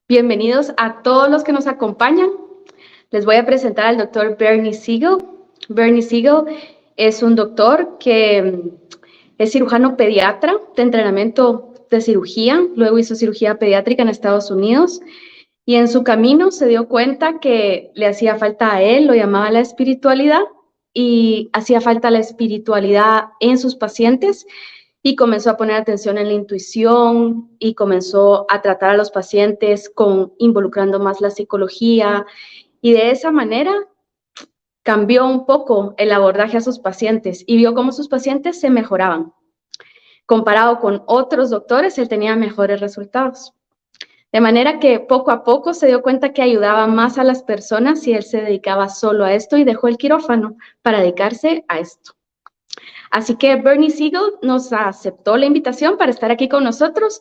Bienvenidos a todos los que nos acompañan. Les voy a presentar al doctor Bernie Siegel. Bernie Siegel es un doctor que es cirujano pediatra de entrenamiento de cirugía, luego hizo cirugía pediátrica en Estados Unidos y en su camino se dio cuenta que le hacía falta a él, lo llamaba la espiritualidad, y hacía falta la espiritualidad en sus pacientes y comenzó a poner atención en la intuición y comenzó a tratar a los pacientes involucrando más la psicología y de esa manera cambió un poco el abordaje a sus pacientes y vio cómo sus pacientes se mejoraban. Comparado con otros doctores, él tenía mejores resultados. De manera que poco a poco se dio cuenta que ayudaba más a las personas y él se dedicaba solo a esto y dejó el quirófano para dedicarse a esto. Así que Bernie Siegel nos aceptó la invitación para estar aquí con nosotros.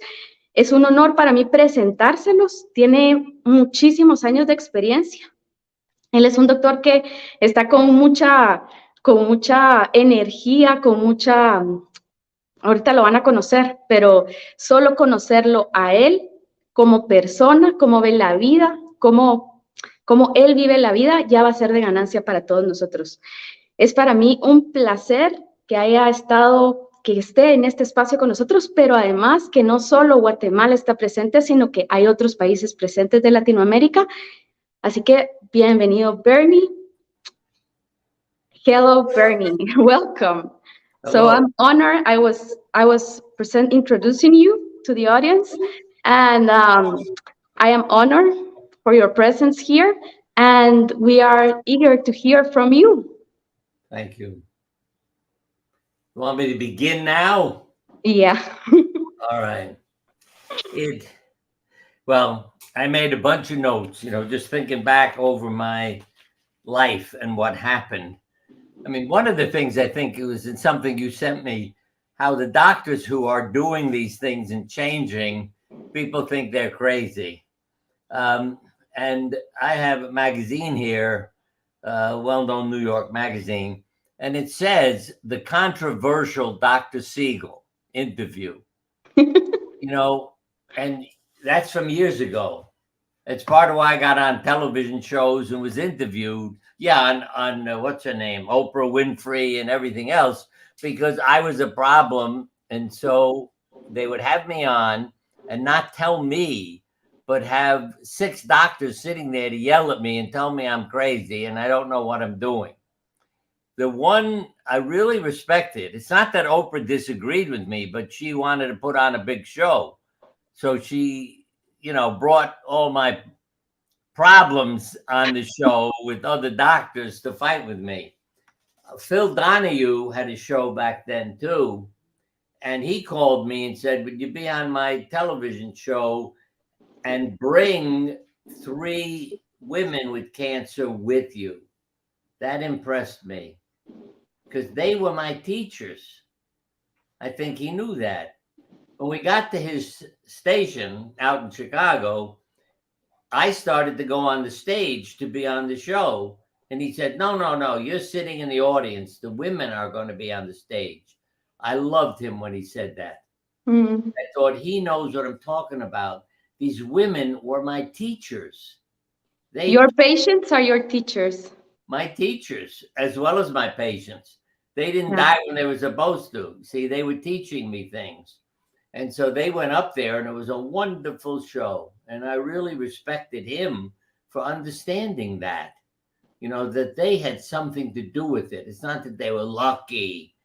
Es un honor para mí presentárselos. Tiene muchísimos años de experiencia. Él es un doctor que está con mucha energía, ahorita lo van a conocer, pero solo conocerlo a él como persona, cómo ve la vida, cómo él vive la vida, ya va a ser de ganancia para todos nosotros. Es para mí un placer que esté en este espacio con nosotros, pero además que no solo Guatemala está presente, sino que hay otros países presentes de Latinoamérica. Así que bienvenido, Bernie. Hello, Bernie. Welcome. So Hello. I'm honored. I was introducing you to the audience, and I am honored for your presence here, and we are eager to hear from you. Thank you. You want me to begin now? Yeah. All right. Well, I made a bunch of notes, just thinking back over my life and what happened. I mean, one of the things I think it was in something you sent me, how the doctors who are doing these things and changing, people think they're crazy. And I have a magazine here, well-known New York magazine, and it says the controversial Dr. Siegel interview, and that's from years ago. It's part of why I got on television shows and was interviewed. Yeah, on what's her name, Oprah Winfrey and everything else, because I was a problem. And so they would have me on and not tell me, but have 6 doctors sitting there to yell at me and tell me I'm crazy and I don't know what I'm doing. The one I really respected, it's not that Oprah disagreed with me, but she wanted to put on a big show. So she, brought all my problems on the show with other doctors to fight with me. Phil Donahue had a show back then too. And he called me and said, would you be on my television show and bring 3 women with cancer with you? That impressed me because they were my teachers. I think he knew that. When we got to his station out in Chicago, I started to go on the stage to be on the show. And he said, no, you're sitting in the audience. The women are going to be on the stage. I loved him when he said that. I thought he knows what I'm talking about. These women were my teachers. Your patients are your teachers. My teachers, as well as my patients. They didn't die when they were supposed to. See, they were teaching me things. And so they went up there and it was a wonderful show. And I really respected him for understanding that, that they had something to do with it. It's not that they were lucky.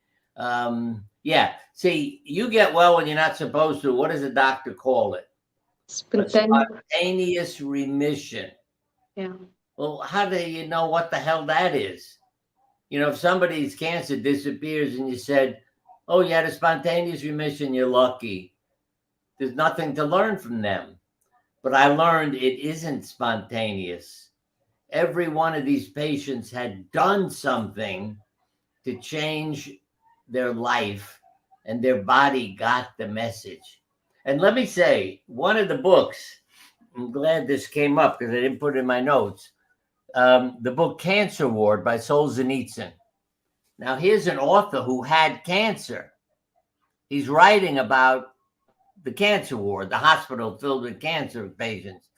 See, you get well when you're not supposed to. What does a doctor call it? Spontaneous remission. Yeah. Well, how do you know what the hell that is? If somebody's cancer disappears and you said, oh, you had a spontaneous remission, you're lucky. There's nothing to learn from them. But I learned it isn't spontaneous. Every one of these patients had done something to change their life, and their body got the message. And let me say, one of the books, I'm glad this came up because I didn't put it in my notes, the book Cancer Ward by Solzhenitsyn. Now, here's an author who had cancer. He's writing about the cancer ward, the hospital filled with cancer patients.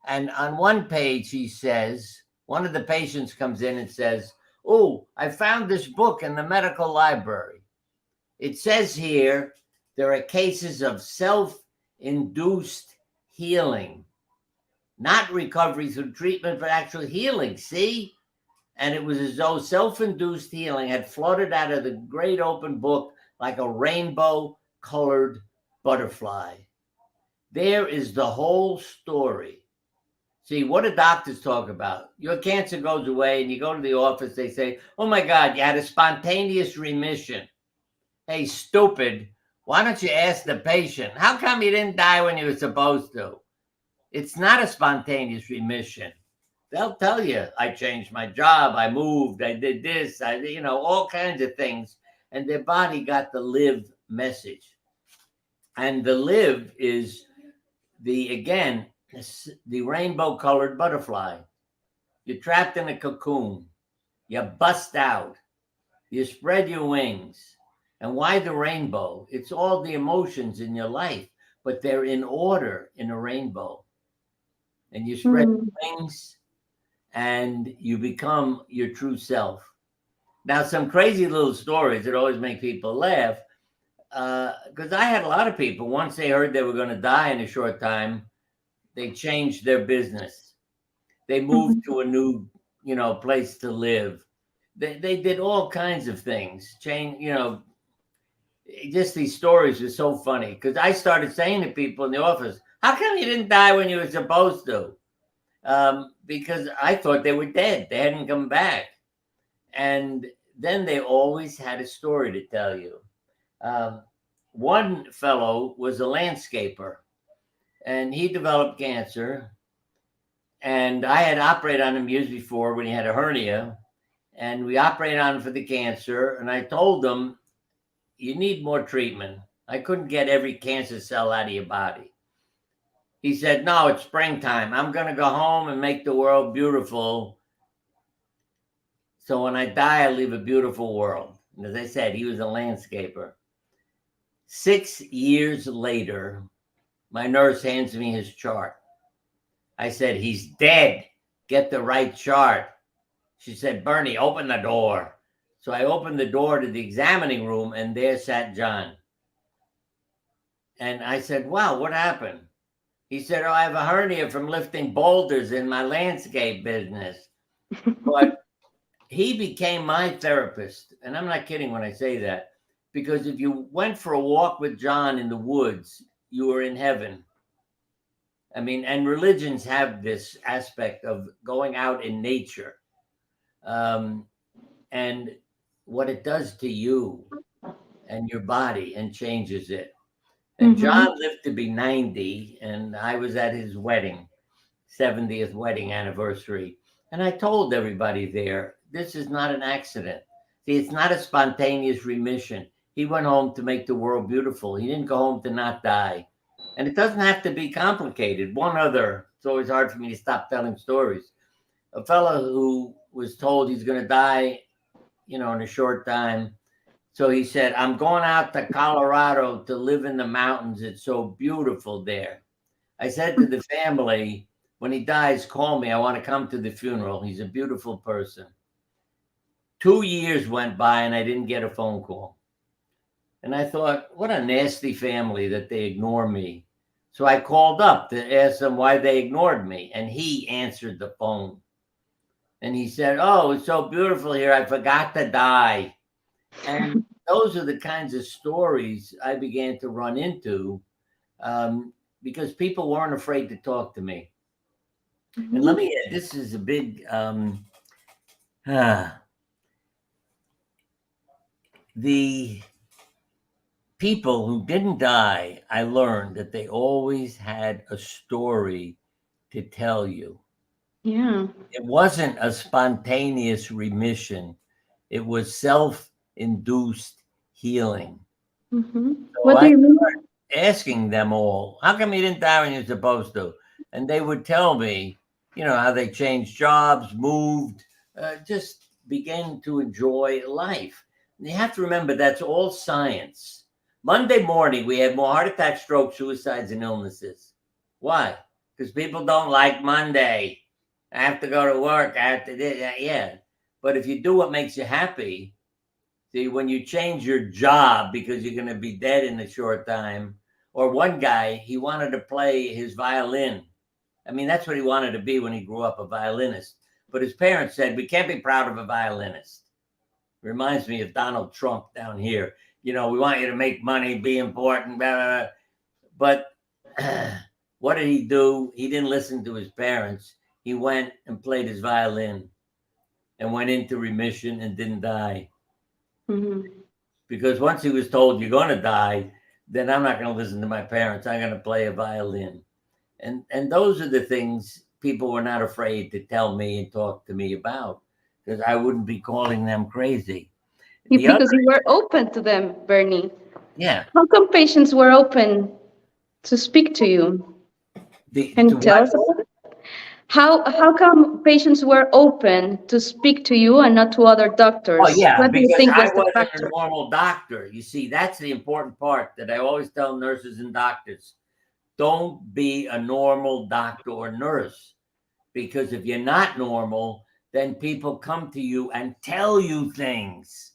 And on one page, he says, one of the patients comes in and says, "Oh, I found this book in the medical library. It says here there are cases of self-induced healing, not recovery through treatment, but actual healing. See?" And it was as though self-induced healing had floated out of the great open book like a rainbow-colored butterfly. There is the whole story. See, what do doctors talk about? Your cancer goes away and you go to the office, they say, "Oh my God, you had a spontaneous remission." Hey, stupid, why don't you ask the patient, how come you didn't die when you were supposed to? It's not a spontaneous remission. They'll tell you, I changed my job, I moved, I did this, all kinds of things. And their body got the live message. And the live is the rainbow colored butterfly. You're trapped in a cocoon. You bust out. You spread your wings. And why the rainbow? It's all the emotions in your life, but they're in order in a rainbow. And you spread your wings and you become your true self. Now, some crazy little stories that always make people laugh, because I had a lot of people, once they heard they were going to die in a short time, they changed their business. They moved to a new, place to live. They did all kinds of things. Just these stories are so funny because I started saying to people in the office, how come you didn't die when you were supposed to? Because I thought they were dead. They hadn't come back. And then they always had a story to tell you. One fellow was a landscaper and he developed cancer. And I had operated on him years before when he had a hernia. And we operated on him for the cancer. And I told him, you need more treatment. I couldn't get every cancer cell out of your body. He said, no, it's springtime. I'm going to go home and make the world beautiful. So when I die, I leave a beautiful world. And as I said, he was a landscaper. 6 years later, my nurse hands me his chart. I said, he's dead. Get the right chart. She said, Bernie, open the door. So I opened the door to the examining room and there sat John. And I said, wow, what happened? He said, oh, I have a hernia from lifting boulders in my landscape business. But he became my therapist. And I'm not kidding when I say that, because if you went for a walk with John in the woods, you were in heaven. I mean, and religions have this aspect of going out in nature and what it does to you and your body and changes it. And John lived to be 90, and I was at his wedding, 70th wedding anniversary. And I told everybody there, this is not an accident. See, it's not a spontaneous remission. He went home to make the world beautiful. He didn't go home to not die. And it doesn't have to be complicated. It's always hard for me to stop telling stories. A fellow who was told he's going to die, in a short time. So he said, I'm going out to Colorado to live in the mountains. It's so beautiful there. I said to the family, when he dies, call me. I want to come to the funeral. He's a beautiful person. 2 years went by and I didn't get a phone call. And I thought, what a nasty family that they ignore me. So I called up to ask them why they ignored me. And he answered the phone. And he said, oh, it's so beautiful here. I forgot to die. And those are the kinds of stories I began to run into because people weren't afraid to talk to me. And let me add, this is a big, the people who didn't die, I learned that they always had a story to tell you. Yeah. It wasn't a spontaneous remission. It was self-induced healing. So What do you mean? Asking them all, how come you didn't die when you're supposed to? And they would tell me, how they changed jobs, moved, just began to enjoy life. And you have to remember that's all science. Monday morning, we had more heart attacks, strokes, suicides, and illnesses. Why? because people don't like Monday. I have to go to work. I have to do that. Yeah. But if you do what makes you happy, see, when you change your job because you're going to be dead in a short time, or one guy, he wanted to play his violin. I mean, that's what he wanted to be when he grew up, a violinist. But his parents said, we can't be proud of a violinist. Reminds me of Donald Trump down here. You know, we want you to make money, be important, blah, blah, blah. But what did he do? He didn't listen to his parents. He went and played his violin and went into remission and didn't die. Mm-hmm. Because once he was told you're going to die, then I'm not going to listen to my parents. I'm going to play a violin. And those are the things people were not afraid to tell me and talk to me about, because I wouldn't be calling them crazy. Because you were open to them, Bernie. Yeah. How come patients were open to speak to you? Can you tell us about it? How come patients were open to speak to you and not to other doctors? Oh, yeah, What do you because think was I the wasn't factor? a normal doctor. You see, that's the important part that I always tell nurses and doctors. Don't be a normal doctor or nurse, because if you're not normal, then people come to you and tell you things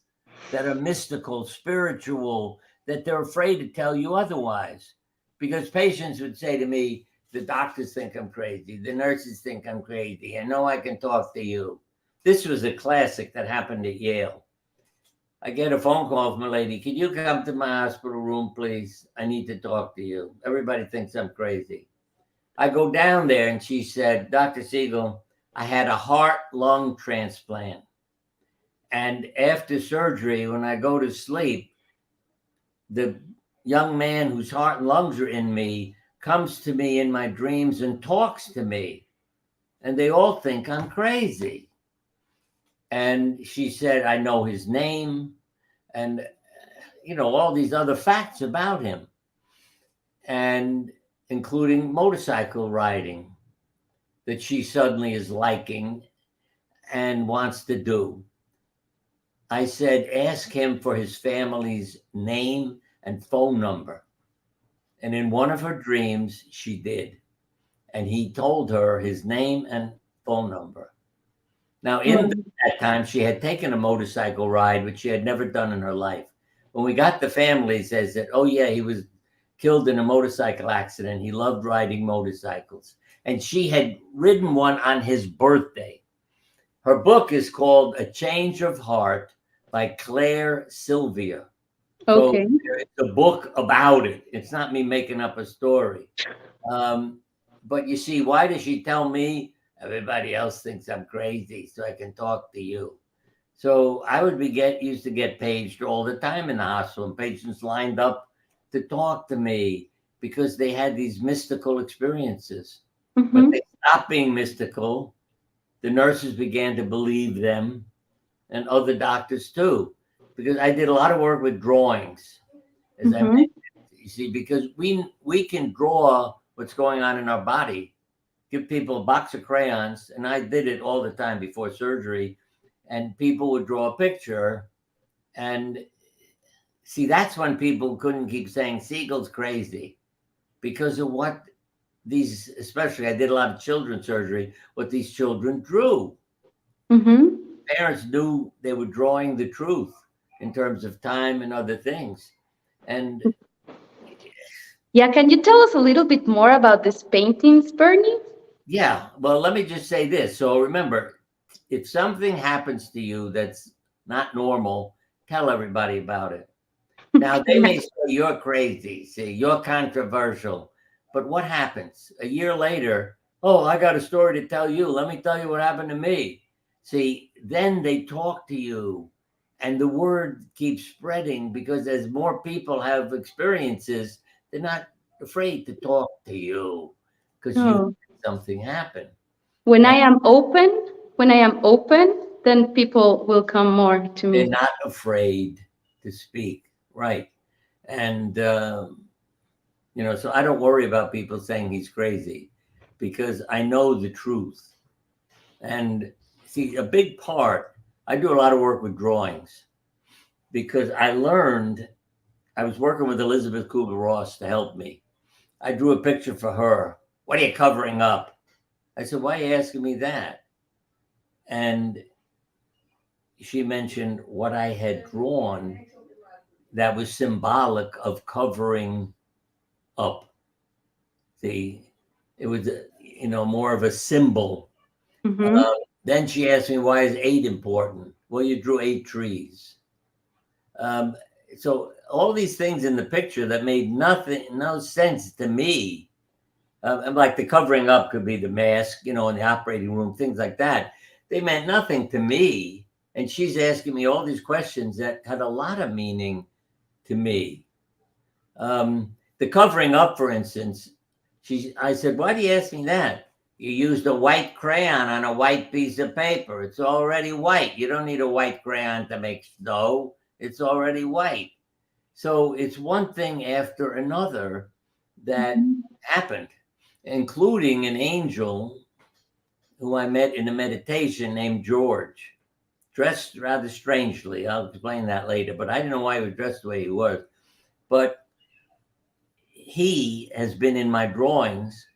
that are mystical, spiritual, that they're afraid to tell you otherwise. Because patients would say to me, the doctors think I'm crazy, the nurses think I'm crazy, I know I can talk to you. This was a classic that happened at Yale. I get a phone call from a lady, can you come to my hospital room, please? I need to talk to you. Everybody thinks I'm crazy. I go down there and she said, Dr. Siegel, I had a heart-lung transplant. And after surgery, when I go to sleep, the young man whose heart and lungs are in me comes to me in my dreams and talks to me. And they all think I'm crazy. And she said, I know his name and, you know, all these other facts about him, and including motorcycle riding that she suddenly is liking and wants to do. I said, ask him for his family's name and phone number. And in one of her dreams, she did. And he told her his name and phone number. Now, in that time, she had taken a motorcycle ride, which she had never done in her life. When we got the family, says that, oh, yeah, he was killed in a motorcycle accident. He loved riding motorcycles. And she had ridden one on his birthday. Her book is called A Change of Heart by Claire Sylvia. So Okay. it's a book about it. It's not me making up a story. But you see, why does she tell me? Everybody else thinks I'm crazy, so I can talk to you. So I would used to get paged all the time in the hospital, and patients lined up to talk to me because they had these mystical experiences. But they stopped being mystical. The nurses began to believe them, and other doctors too, because I did a lot of work with drawings, as I mentioned. You see, because we can draw what's going on in our body. Give people a box of crayons, and I did it all the time before surgery, and people would draw a picture. And see, that's when people couldn't keep saying Siegel's crazy, because of what these, especially I did a lot of children's surgery, what these children drew. Parents knew they were drawing the truth in terms of time and other things. And yeah, can you tell us a little bit more about these paintings, Bernie? yeah, well, let me just say this. So remember, if something happens to you that's not normal, tell everybody about it. Now, they may say you're crazy, see, you're controversial. But what happens? A year later, oh, I got a story to tell you. Let me tell you what happened to me. See, then they talk to you, and the word keeps spreading, because as more people have experiences, they're not afraid to talk to you because you something happen. When I am open, then people will come more to They're me. not afraid to speak, right? And you know, so I don't worry about people saying he's crazy, because I know the truth. And see, a big part, I do a lot of work with drawings, because I learned, I was working with Elizabeth Kubler-Ross to help me. I drew a picture for her, what are you covering up? I said, why are you asking me that? And she mentioned what I had drawn that was symbolic of covering up. See, it was, more of a symbol. Mm-hmm. Then she asked me, why is 8 important? Well, you drew 8 trees. Um, so all these things in the picture that made no sense to me. And like the covering up could be the mask, in the operating room, things like that. They meant nothing to me. And she's asking me all these questions that had a lot of meaning to me. The covering up, for instance, I said, why do you ask me that? You used a white crayon on a white piece of paper. It's already white. You don't need a white crayon to make snow. It's already white. So it's one thing after another that Mm-hmm. happened, including an angel who I met in a meditation named George, dressed rather strangely. I'll explain that later, but I didn't know why he was dressed the way he was. But he has been in my drawings,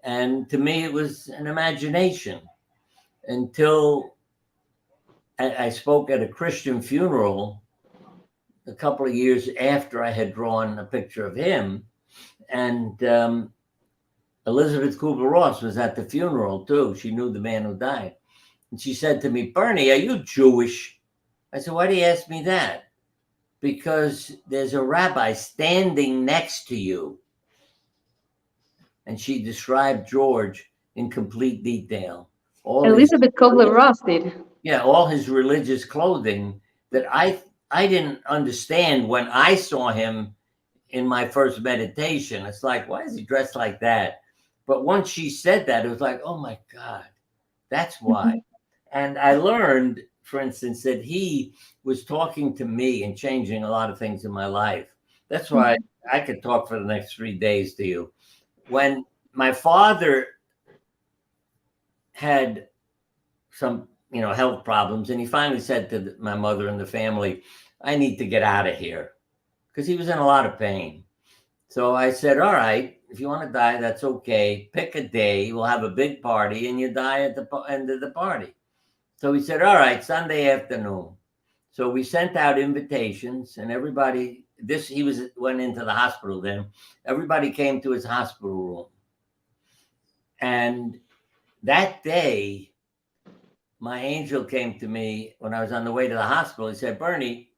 and to me, it was an imagination until I spoke at a Christian funeral a couple of years after I had drawn a picture of him. And Elizabeth Kubler-Ross was at the funeral too. She knew the man who died. And she said to me, Bernie, are you Jewish? I said, why do you ask me that? Because there's a rabbi standing next to you. And she described George in complete detail. Elizabeth Kubler-Ross did. All his religious clothing that I didn't understand when I saw him in my first meditation. It's like, why is he dressed like that? But once she said that, it was like, oh my God, that's why. Mhm. And I learned, for instance, that he was talking to me and changing a lot of things in my life. That's why I could talk for the next 3 days to you. When my father had some, health problems, and he finally said to my mother and the family, I need to get out of here, because he was in a lot of pain. So I said, all right, if you want to die, that's okay. Pick a day. We'll have a big party and you die at the end of the party. So he said, all right, Sunday afternoon. So we sent out invitations, and everybody, went into the hospital then. Everybody came to his hospital room. And that day, my angel came to me when I was on the way to the hospital. He said, Bernie,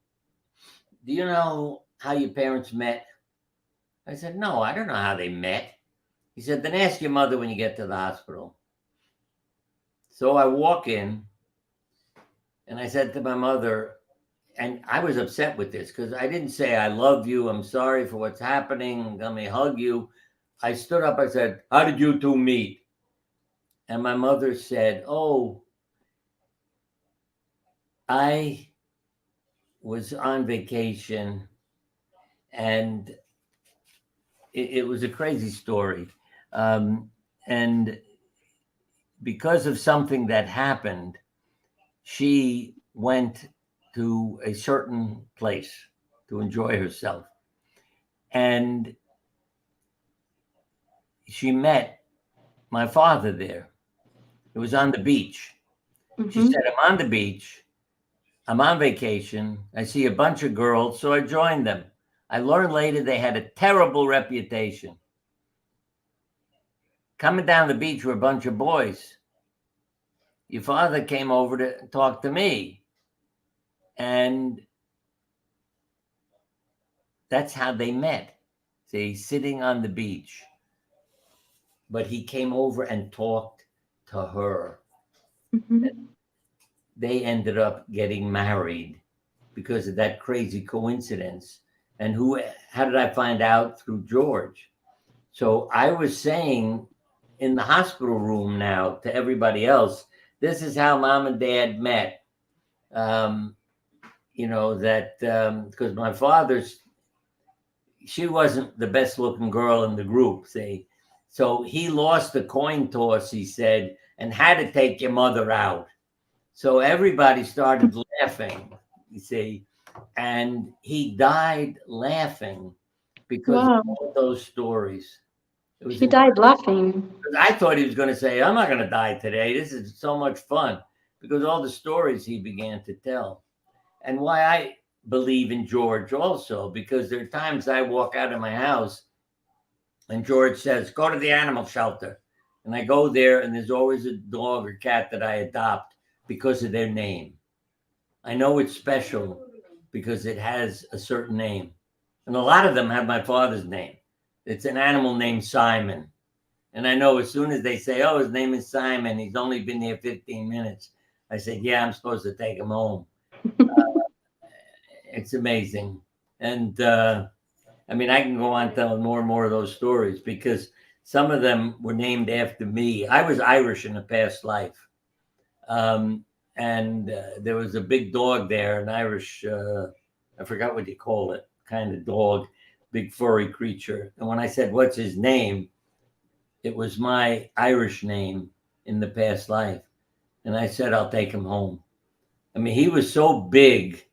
do you know how your parents met? I said, no, I don't know how they met. He said, then ask your mother when you get to the hospital. So I walk in and I said to my mother, and I was upset with this because I didn't say, I love you. I'm sorry for what's happening. Let me hug you. I stood up. I said, how did you two meet? And my mother said, oh, I was on vacation, and it was a crazy story. And because of something that happened, she went to a certain place to enjoy herself. And she met my father there. It was on the beach. She Mhm. said, I'm on the beach. I'm on vacation. I see a bunch of girls, so I joined them. I learned later they had a terrible reputation. Coming down the beach were a bunch of boys. Your father came over to talk to me. And that's how they met. See, sitting on the beach. But he came over and talked to her. Mhm. They ended up getting married because of that crazy coincidence. And how did I find out? Through George. So I was saying in the hospital room now to everybody else, this is how mom and dad met. That because my she wasn't the best looking girl in the group, see. So he lost the coin toss, he said, and had to take your mother out. So everybody started laughing, you see, and he died laughing because of Wow. all those stories. It was He died laughing. I thought he was going to say, I'm not going to die today. This is so much fun, because all the stories he began to tell. And why I believe in George also, because there are times I walk out of my house and George says, go to the animal shelter. And I go there and there's always a dog or cat that I adopt because of their name. I know it's special because it has a certain name. And a lot of them have my father's name. It's an animal named Simon. And I know as soon as they say, oh, his name is Simon, he's only been here 15 minutes. I said, yeah, I'm supposed to take him home. It's amazing. And I mean, I can go on telling more and more of those stories because some of them were named after me. I was Irish in a past life. And there was a big dog there, an Irish, I forgot what you call it, kind of dog, big furry creature. And when I said, what's his name? It was my Irish name in the past life. And I said, I'll take him home. I mean, he was so big.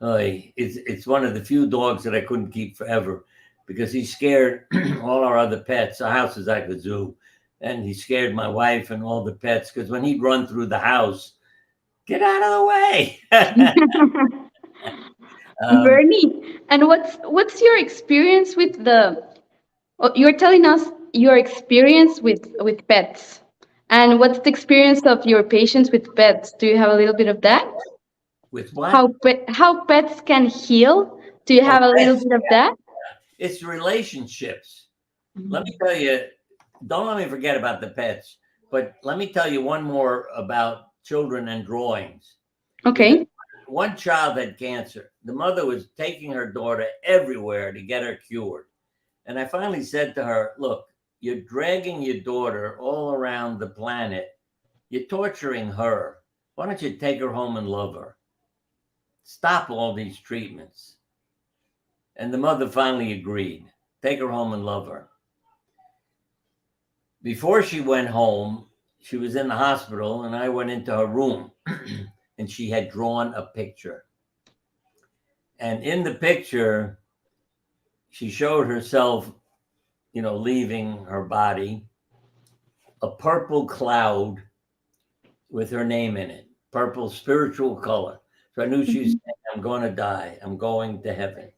It's one of the few dogs that I couldn't keep forever because he scared all our other pets. Our house is like a zoo. And he scared my wife and all the pets because when he'd run through the house, get out of the way. Bernie, and what's your experience with the? You're telling us your experience with pets, and what's the experience of your patients with pets? Do you have a little bit of that? With what? How pets can heal? Do you Oh, have a little pets. bit of that? It's relationships. Let me tell you, don't let me forget about the pets, but let me tell you one more about children and drawings. Because Okay. one child had cancer. The mother was taking her daughter everywhere to get her cured. And I finally said to her, look, you're dragging your daughter all around the planet. You're torturing her. Why don't you take her home and love her? Stop all these treatments. And the mother finally agreed. Take her home and love her. Before she went home, she was in the hospital, and I went into her room, and she had drawn a picture. And in the picture, she showed herself, leaving her body, a purple cloud with her name in it, purple spiritual color. So I knew she was saying, I'm going to die. I'm going to heaven.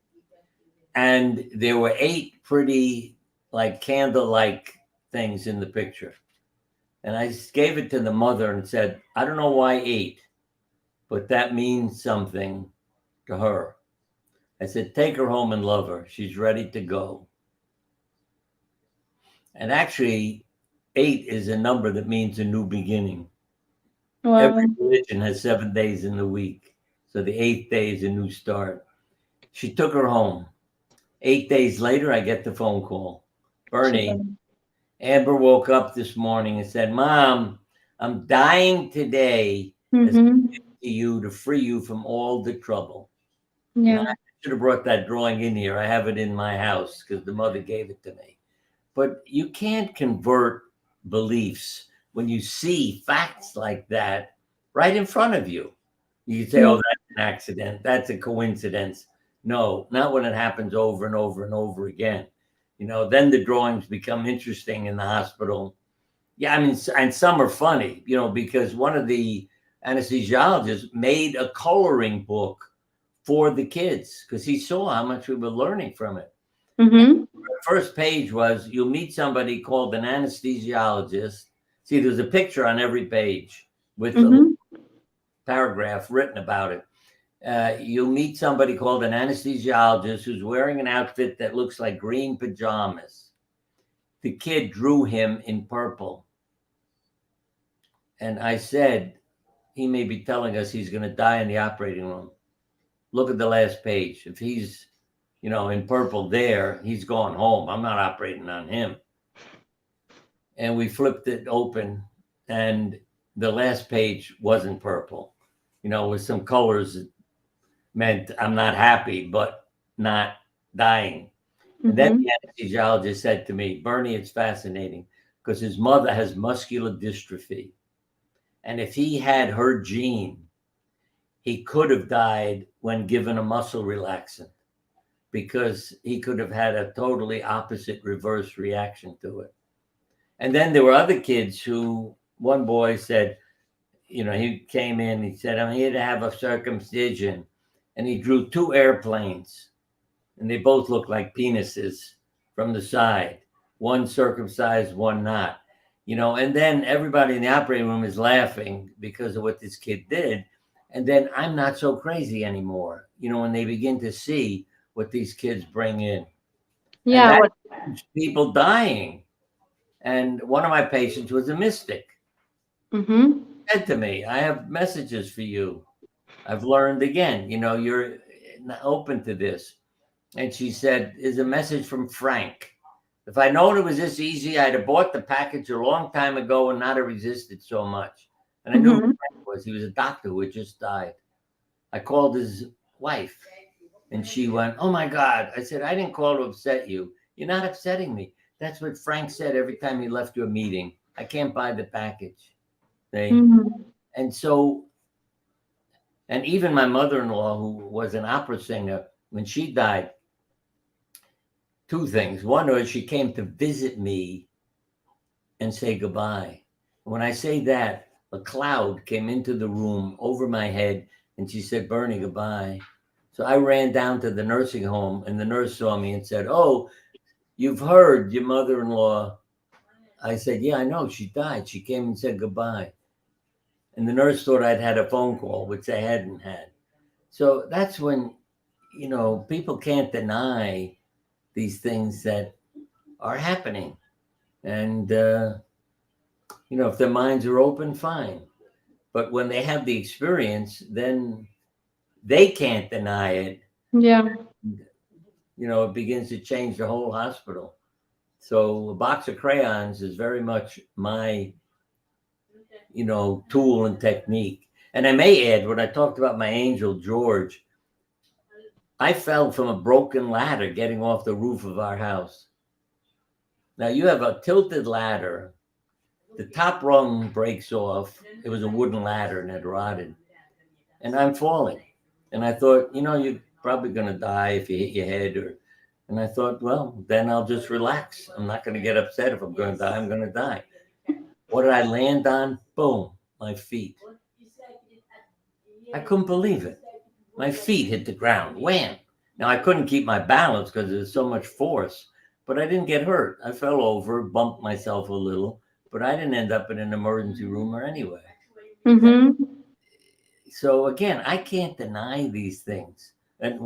And there were 8 pretty, like candle-like things in the picture. And I gave it to the mother and said, I don't know why 8, but that means something to her. I said, take her home and love her. She's ready to go. And actually, 8 is a number that means a new beginning. Wow. Every religion has 7 days in the week. So the 8th day is a new start. She took her home. 8 days later, I get the phone call. Bernie, Amber woke up this morning and said, Mom, I'm dying today as Mm-hmm. to you to free you from all the trouble. And Yeah. I should have brought that drawing in here. I have it in my house because the mother gave it to me. But you can't convert beliefs when you see facts like that right in front of you. You can say, Yeah. oh, that's an accident. That's a coincidence. No, not when it happens over and over and over again. Then the drawings become interesting in the hospital. Yeah, I mean, and some are funny, because one of the anesthesiologists made a coloring book for the kids because he saw how much we were learning from it. Mm-hmm. The first page was you'll meet somebody called an anesthesiologist. See, there's a picture on every page with a Mm-hmm. paragraph written about it. You'll meet somebody called an anesthesiologist who's wearing an outfit that looks like green pajamas. The kid drew him in purple. And I said, he may be telling us he's going to die in the operating room. Look at the last page. If he's, in purple there, he's going home. I'm not operating on him. And we flipped it open, and the last page wasn't purple. With some colors that meant I'm not happy, but not dying. And then Mm-hmm. the anesthesiologist said to me, Bernie, it's fascinating because his mother has muscular dystrophy. And if he had her gene, he could have died when given a muscle relaxant because he could have had a totally opposite reverse reaction to it. And then there were other kids who, one boy said, he came in, he said, I'm here to have a circumcision. And he drew two airplanes, and they both looked like penises from the side, one circumcised, one not. And then everybody in the operating room is laughing because of what this kid did. And then I'm not so crazy anymore, when they begin to see what these kids bring in. And Yeah. that's people dying. And one of my patients was a mystic. Mm-hmm. Said to me, I have messages for you. I've learned again, you're open to this. And she said, there's a message from Frank. If I'd known it was this easy, I'd have bought the package a long time ago and not have resisted so much. And I knew who Frank was. He was a doctor who had just died. I called his wife, and she went, oh my God. I said, I didn't call to upset you. You're not upsetting me. That's what Frank said every time he left your meeting. I can't buy the package. And so, and even my mother-in-law, who was an opera singer, when she died, two things. One was she came to visit me and say goodbye. When I say that, a cloud came into the room over my head, and she said, Bernie, goodbye. So I ran down to the nursing home, and the nurse saw me and said, oh, you've heard your mother-in-law. I said, yeah, I know. She died. She came and said goodbye. And the nurse thought I'd had a phone call, which I hadn't had. So that's when, people can't deny these things that are happening. And, if their minds are open, fine. But when they have the experience, then they can't deny it. Yeah. It begins to change the whole hospital. So a box of crayons is very much my, tool and technique. And I may add, when I talked about my angel, George, I fell from a broken ladder getting off the roof of our house. Now you have a tilted ladder. The top rung breaks off. It was a wooden ladder and had rotted. And I'm falling. And I thought, you're probably going to die if you hit your head. And I thought, well, then I'll just relax. I'm not going to get upset. If I'm going to die, I'm going to die. What did I land on? Boom, my feet. I couldn't believe it. My feet hit the ground. Wham. Now, I couldn't keep my balance because there was so much force, but I didn't get hurt. I fell over, bumped myself a little, but I didn't end up in an emergency room or anyway. So again, I can't deny these things. And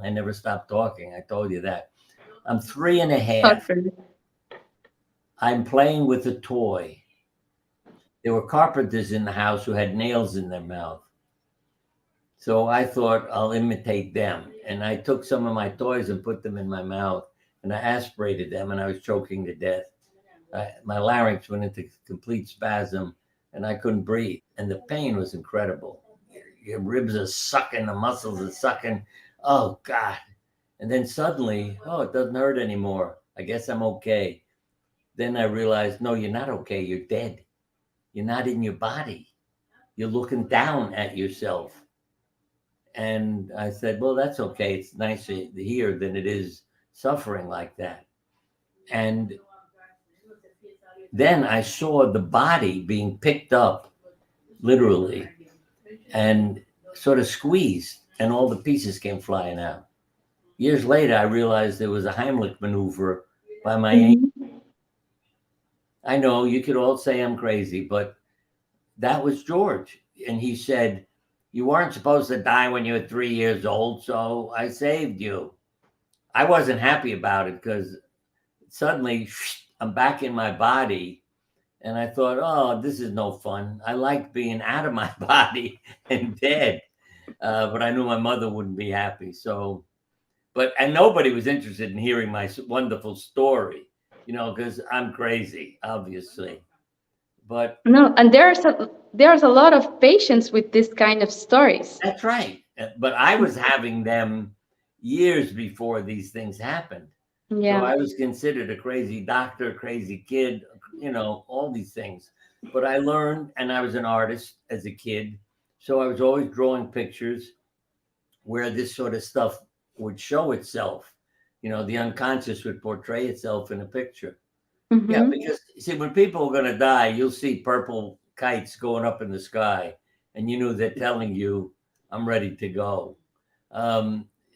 I never stopped talking. I told you that. I'm 3.5. I'm playing with a toy. There were carpenters in the house who had nails in their mouth. So I thought I'll imitate them. And I took some of my toys and put them in my mouth, and I aspirated them, and I was choking to death. My larynx went into complete spasm, and I couldn't breathe. And the pain was incredible. Your ribs are sucking, the muscles are sucking. Oh, God. And then suddenly, it doesn't hurt anymore. I guess I'm okay. Then I realized, no, you're not okay. You're dead. You're not in your body. You're looking down at yourself. And I said, well, that's okay. It's nicer here than it is suffering like that. And then I saw the body being picked up, literally, and sort of squeezed, and all the pieces came flying out. Years later, I realized there was a Heimlich maneuver by my angel. I know you could all say I'm crazy, but that was George. And he said, you weren't supposed to die when you were 3 years old, so I saved you. I wasn't happy about it because suddenly I'm back in my body. And I thought, oh, this is no fun. I like being out of my body and dead. But I knew my mother wouldn't be happy. So, and nobody was interested in hearing my wonderful story, because I'm crazy, obviously. But no, and there's a lot of patients with this kind of stories. That's right. But I was having them years before these things happened. Yeah. So I was considered a crazy doctor, crazy kid, all these things. But I learned, and I was an artist as a kid. So I was always drawing pictures where this sort of stuff would show itself. You know, the unconscious would portray itself in a picture. Yeah, Mm-hmm. because see, when people are going to die, you'll see purple kites going up in the sky, and you know they're telling you, "I'm ready to go."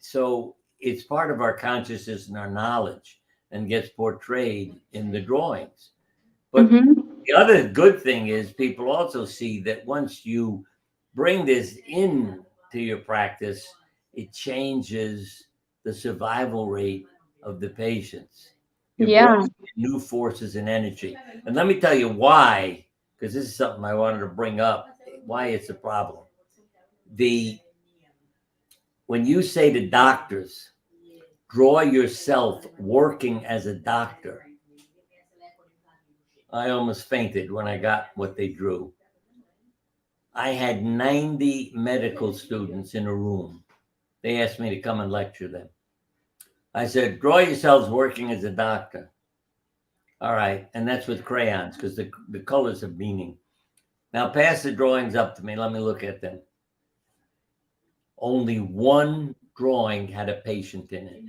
So it's part of our consciousness and our knowledge, and gets portrayed in the drawings. But Mm-hmm. the other good thing is people also see that once you bring this in to your practice, it changes the survival rate of the patients. You're Yeah. bringing in new forces and energy. And let me tell you why, because this is something I wanted to bring up, why it's a problem. The When you say to doctors, draw yourself working as a doctor, I almost fainted when I got what they drew. I had 90 medical students in a room. They asked me to come and lecture them. I said, draw yourselves working as a doctor. All right. And that's with crayons because the colors have meaning. Now pass the drawings up to me. Let me look at them. Only one drawing had a patient in it.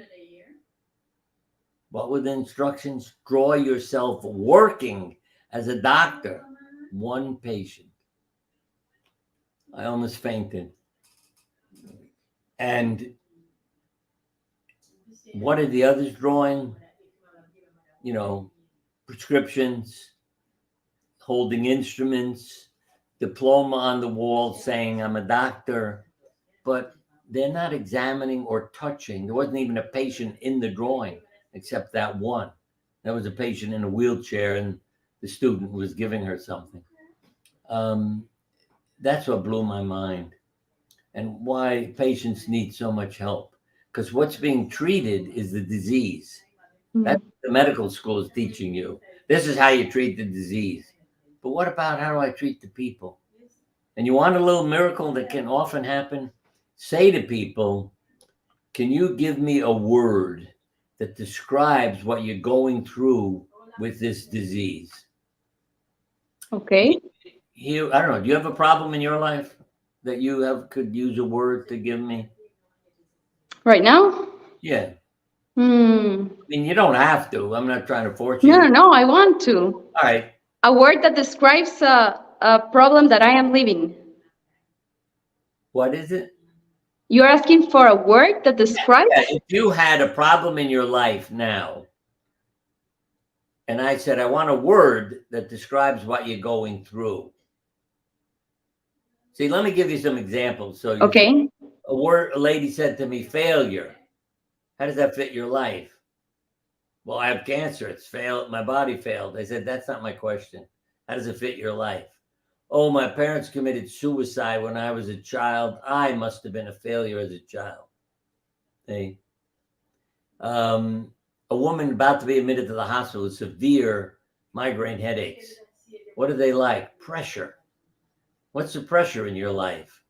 What were the instructions? Draw yourself working as a doctor. One patient. I almost fainted. And what are the others drawing? You know, prescriptions, holding instruments, diploma on the wall saying I'm a doctor, but they're not examining or touching. There wasn't even a patient in the drawing except that one. That was a patient in a wheelchair, and the student was giving her something. That's what blew my mind, and why patients need so much help. Because what's being treated is the disease. That's what the medical school is teaching you. This is how you treat the disease. But what about how do I treat the people? And you want a little miracle that can often happen? Say to people, can you give me a word that describes what you're going through with this disease? Okay. You, I don't know. Do you have a problem in your life that you could use a word to give me? Right now? Yeah. Hmm. I mean, you don't have to. I'm not trying to force you No, to. no, no. I want to. All right. A word that describes a problem that I am living. What is it? You're asking for a word that Yeah. describes? If you had a problem in your life now, and I said, I want a word that describes what you're going through. See, let me give you some examples. So you, Okay. a lady said to me, failure. How does that fit your life? Well, I have cancer. It's failed. My body failed. I said, that's not my question. How does it fit your life? Oh, my parents committed suicide when I was a child. I must have been a failure as a child. See? A woman about to be admitted to the hospital with severe migraine headaches. What do they like? Pressure. What's the pressure in your life?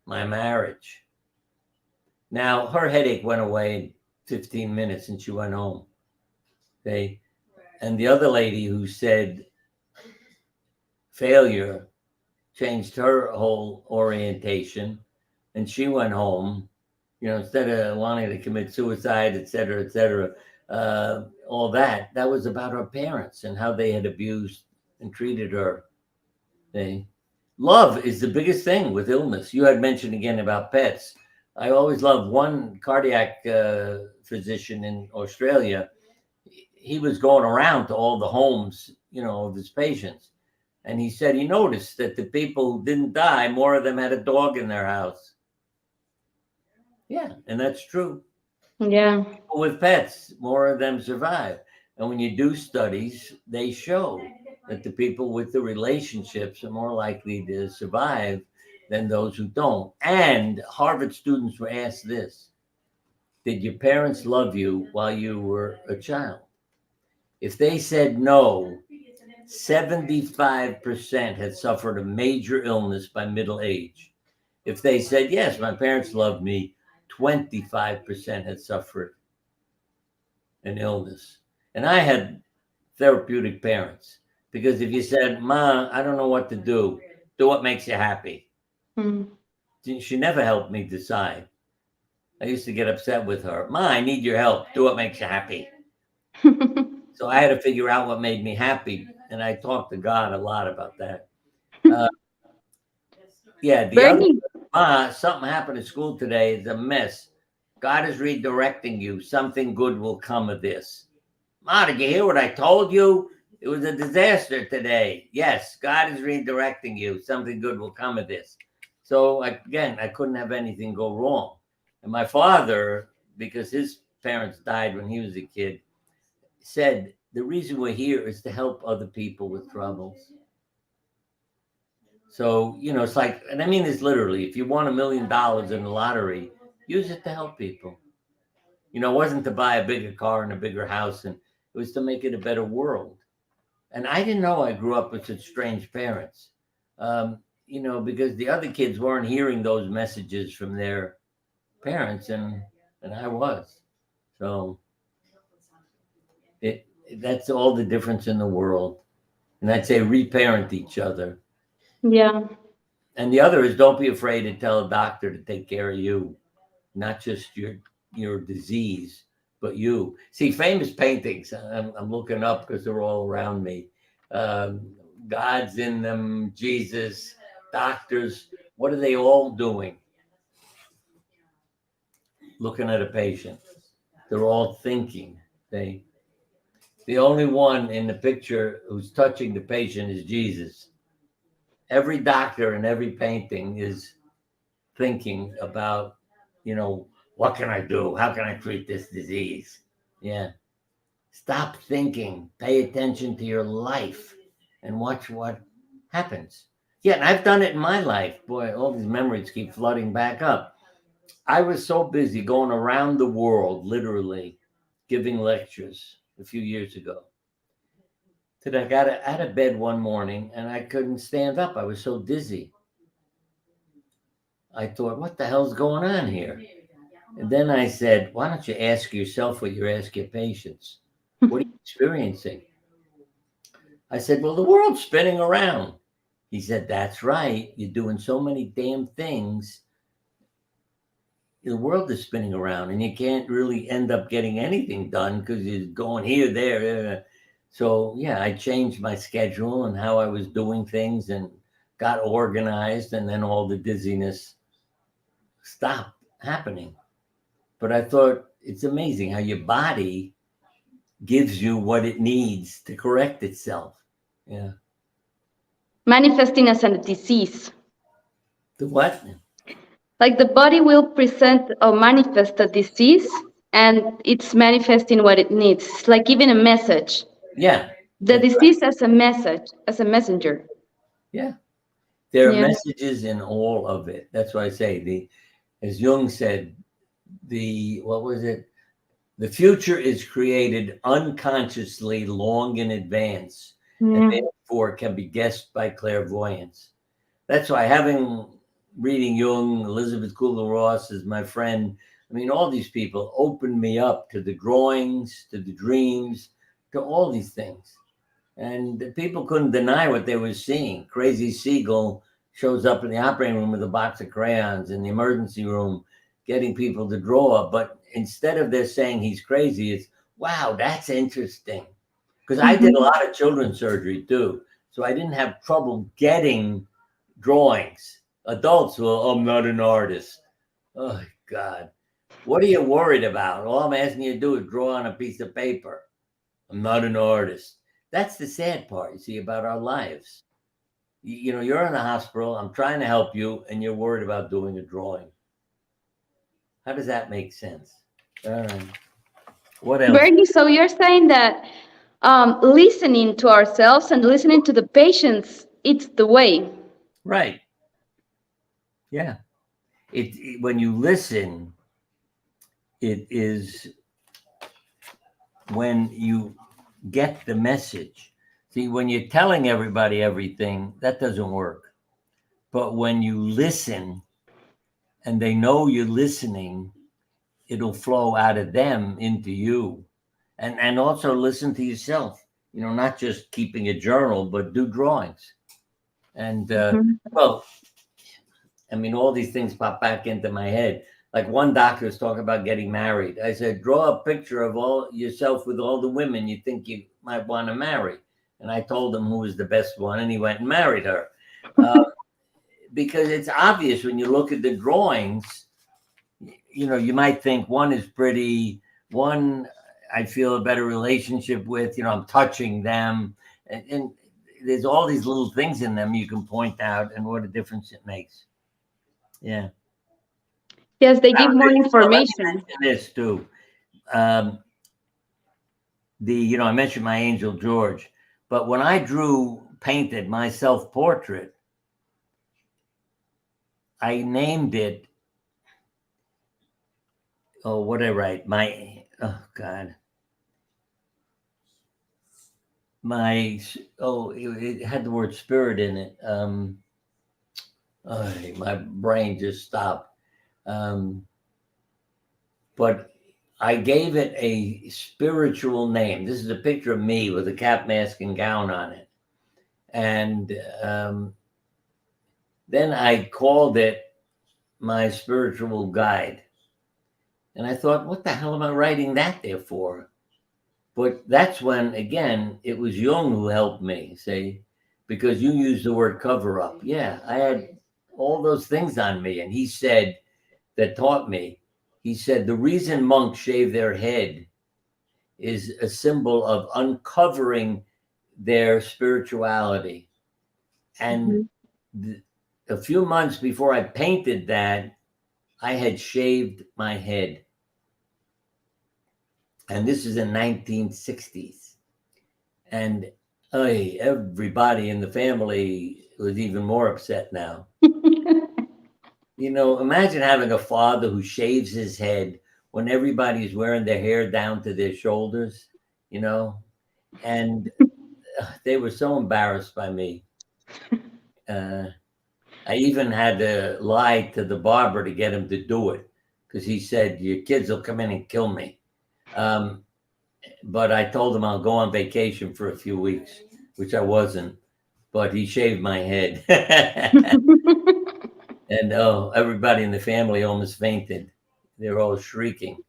My marriage. Now, her headache went away in 15 minutes and she went home. Okay. And the other lady who said failure changed her whole orientation and she went home, you know, instead of wanting to commit suicide, et cetera, all that was about her parents and how they had abused and treated her. Love is the biggest thing with illness. You had mentioned again about pets. I always loved one cardiac physician in Australia. He was going around to all the homes, you know, of his patients. And he said he noticed that the people who didn't die, more of them had a dog in their house. Yeah, and that's true. Yeah. People with pets, more of them survive. And when you do studies, they show that the people with the relationships are more likely to survive than those who don't. And Harvard students were asked this: did your parents love you while you were a child? If they said no, 75% had suffered a major illness by middle age. If they said, yes, my parents loved me, 25% had suffered an illness. And I had therapeutic parents because if you said, Ma, I don't know what to do what makes you happy. Mm. She never helped me decide. I used to get upset with her. Ma, I need your help. Do what makes you happy. So I had to figure out what made me happy. And I talked to God a lot about that. Uh, yeah, the other, Bernie, something happened at school today. It's a mess. God is redirecting you. Something good will come of this. Ma, did you hear what I told you? It was a disaster today. Yes, God is redirecting you. Something good will come of this. So again, I couldn't have anything go wrong. And my father, because his parents died when he was a kid, said the reason we're here is to help other people with troubles. So, it's like, and I mean this literally, if you won $1 million in the lottery, use it to help people. It wasn't to buy a bigger car and a bigger house, and it was to make it a better world. And I didn't know I grew up with such strange parents, because the other kids weren't hearing those messages from their parents, and I was. So that's all the difference in the world. And I'd say reparent each other. yeah. And the other is don't be afraid to tell a doctor to take care of you, not just your disease, but you. See, famous paintings. I'm looking up because they're all around me. Um, God's in them, Jesus, doctors. What are they all doing? Looking at a patient. They're all thinking. The only one in the picture who's touching the patient is Jesus. Every doctor in every painting is thinking about, what can I do? How can I treat this disease? Yeah. Stop thinking. Pay attention to your life and watch what happens. Yeah, and I've done it in my life. Boy, all these memories keep flooding back up. I was so busy going around the world, literally giving lectures a few years ago, that I got out of bed one morning and I couldn't stand up. I was so dizzy. I thought, what the hell's going on here? And then I said, why don't you ask yourself what you ask your patients? What are you experiencing? I said, well, the world's spinning around. He said, that's right. You're doing so many damn things. The world is spinning around and you can't really end up getting anything done because you're going here, there. So, yeah, I changed my schedule and how I was doing things and got organized. And then all the dizziness stopped happening. But I thought it's amazing how your body gives you what it needs to correct itself. Yeah. Manifesting as a disease. The what? Like the body will present or manifest a disease and it's manifesting what it needs. It's like giving a message. Yeah. The That's right. disease as a message, as a messenger. Yeah. There are Yeah. messages in all of it. That's why I say as Jung said, what was it? The future is created unconsciously long in advance and Yeah. therefore can be guessed by clairvoyance. That's why reading Jung, Elizabeth Kubler-Ross is my friend. I mean, all these people opened me up to the drawings, to the dreams, to all these things. And the people couldn't deny what they were seeing. Crazy Siegel shows up in the operating room with a box of crayons in the emergency room, getting people to draw. But instead of their saying he's crazy, it's, wow, that's interesting. Because I did a lot of children's surgery too. So I didn't have trouble getting drawings. Adults will, I'm not an artist. Oh, God. What are you worried about? All I'm asking you to do is draw on a piece of paper. I'm not an artist. That's the sad part, you see, about our lives. You're in the hospital. I'm trying to help you, and you're worried about doing a drawing. How does that make sense? All right. What else? Bernie, so you're saying that listening to ourselves and listening to the patients, it's the way. Right. Yeah. When you listen, it is when you get the message. See, when you're telling everybody everything, that doesn't work. But when you listen and they know you're listening, it'll flow out of them into you. And also listen to yourself, not just keeping a journal, but do drawings. And well, I mean, all these things pop back into my head. like one doctor was talking about getting married. I said, draw a picture of all yourself with all the women you think you might want to marry. And I told him who was the best one, and he went and married her. Because it's obvious when you look at the drawings, you might think one is pretty, one I feel a better relationship with, I'm touching them. And there's all these little things in them you can point out and what a difference it makes. Yeah. Yes, they give more Let me information. mention this too. I mentioned my angel George, but when I painted my self-portrait, I named it, what did I write? It had the word spirit in it. My brain just stopped. But I gave it a spiritual name. This is a picture of me with a cap, mask, and gown on it. And then I called it my spiritual guide. And I thought, what the hell am I writing that there for? But that's when, again, it was Jung who helped me, see, because you used the word cover up. Yeah, I had all those things on me. And he said, the reason monks shave their head is a symbol of uncovering their spirituality. And a few months before I painted that, I had shaved my head. And this is in 1960s. And everybody in the family was even more upset now. Imagine having a father who shaves his head when everybody's wearing their hair down to their shoulders, and they were so embarrassed by me. I even had to lie to the barber to get him to do it because he said, your kids will come in and kill me. But I told him I'll go on vacation for a few weeks, which I wasn't, but he shaved my head. And everybody in the family almost fainted. They're all shrieking.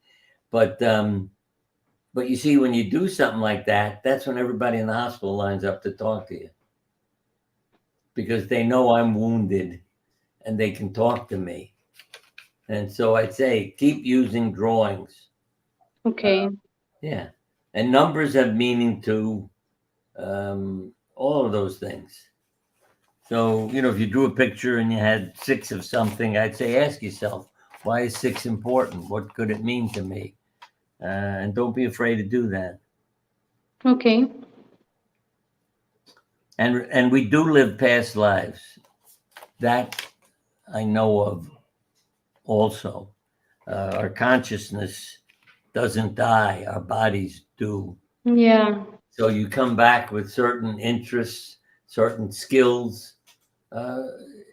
But you see, when you do something like that, that's when everybody in the hospital lines up to talk to you. Because they know I'm wounded and they can talk to me. And so I'd say, keep using drawings. Okay. Yeah. And numbers have meaning too. All of those things. So, if you drew a picture and you had 6 of something, I'd say, ask yourself, why is 6 important? What could it mean to me? And don't be afraid to do that. Okay. And we do live past lives. That I know of also. Our consciousness doesn't die. Our bodies do. Yeah. So you come back with certain interests, certain skills.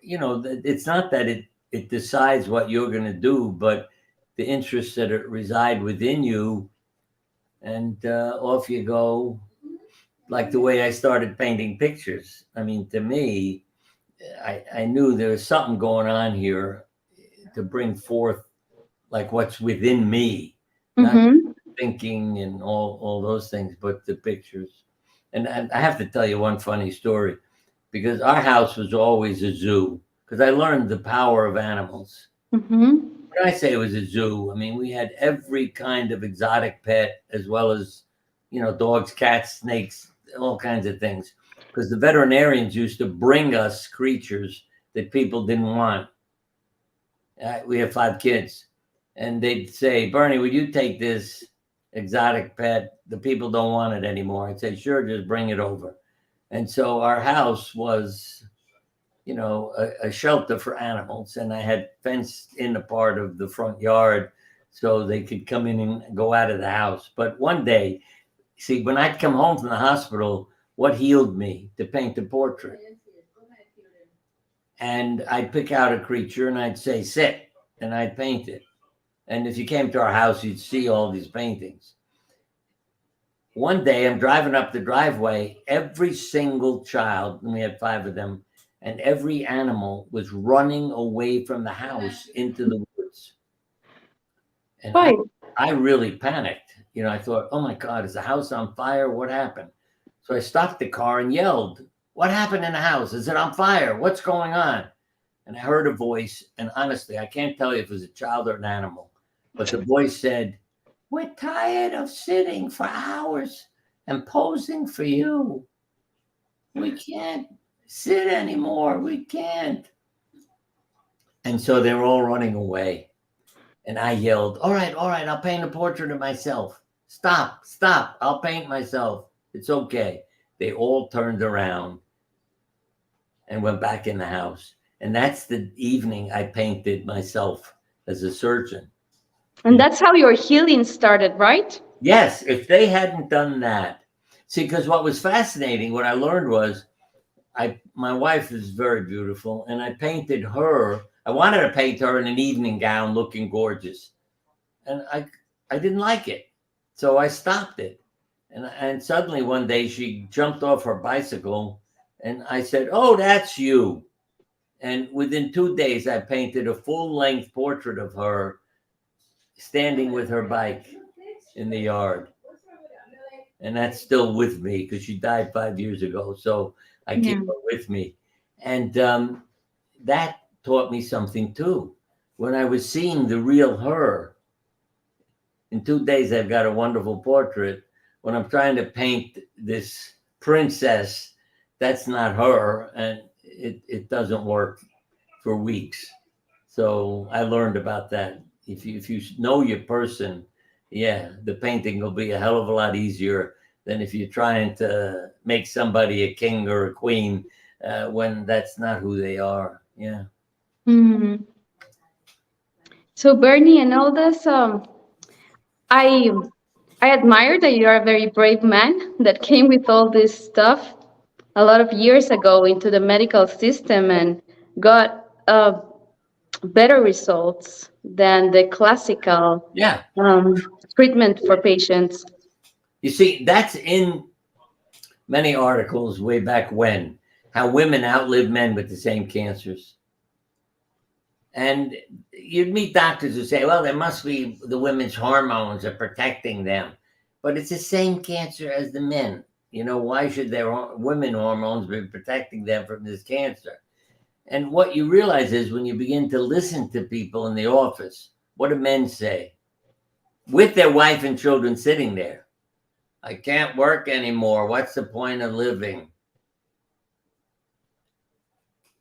It's not that it decides what you're going to do, but the interests that reside within you, and off you go. Like the way I started painting pictures. I mean, to me, I knew there was something going on here to bring forth like what's within me, not thinking and all those things, but the pictures. And I have to tell you one funny story, because our house was always a zoo, because I learned the power of animals. When I say it was a zoo, I mean, we had every kind of exotic pet, as well as, dogs, cats, snakes, all kinds of things. Because the veterinarians used to bring us creatures that people didn't want. We have 5 kids. And they'd say, Bernie, would you take this exotic pet? The people don't want it anymore. I'd say, sure, just bring it over. And so our house was, a shelter for animals. And I had fenced in a part of the front yard so they could come in and go out of the house. But one day, see, when I'd come home from the hospital, what healed me? To paint a portrait. And I'd pick out a creature and I'd say, sit, and I'd paint it. And if you came to our house, you'd see all these paintings. One day I'm driving up the driveway, every single child, and we had 5 of them, and every animal was running away from the house into the woods. And Why? I really panicked. I thought, oh my God, is the house on fire? What happened? So I stopped the car and yelled, what happened in the house? Is it on fire? What's going on? And I heard a voice, and honestly, I can't tell you if it was a child or an animal, but the voice said, we're tired of sitting for hours and posing for you. We can't sit anymore. We can't. And so they were all running away. And I yelled, all right, I'll paint a portrait of myself. Stop, I'll paint myself. It's okay. They all turned around and went back in the house. And that's the evening I painted myself as a surgeon. And that's how your healing started, right? Yes, if they hadn't done that. See, because what was fascinating, what I learned was, my wife is very beautiful, and I painted her. I wanted to paint her in an evening gown looking gorgeous. And I didn't like it. So I stopped it. And suddenly one day she jumped off her bicycle, and I said, oh, that's you. And within 2 days, I painted a full-length portrait of her standing with her bike in the yard. And that's still with me because she died 5 years ago. So I keep her with me. And that taught me something too. When I was seeing the real her, in 2 days, I've got a wonderful portrait. When I'm trying to paint this princess, that's not her. And it doesn't work for weeks. So I learned about that. If you know your person, yeah, the painting will be a hell of a lot easier than if you're trying to make somebody a king or a queen when that's not who they are. Yeah. Mm-hmm. So Bernie, and all this, I I admire that you are a very brave man that came with all this stuff a lot of years ago into the medical system and got better results than the classical Yeah. treatment for patients. You see, that's in many articles way back when, how women outlive men with the same cancers. And you'd meet doctors who say, well, there must be the women's hormones are protecting them. But it's the same cancer as the men. Why should their women hormones be protecting them from this cancer? And what you realize is when you begin to listen to people in the office, what do men say? With their wife and children sitting there. I can't work anymore. What's the point of living?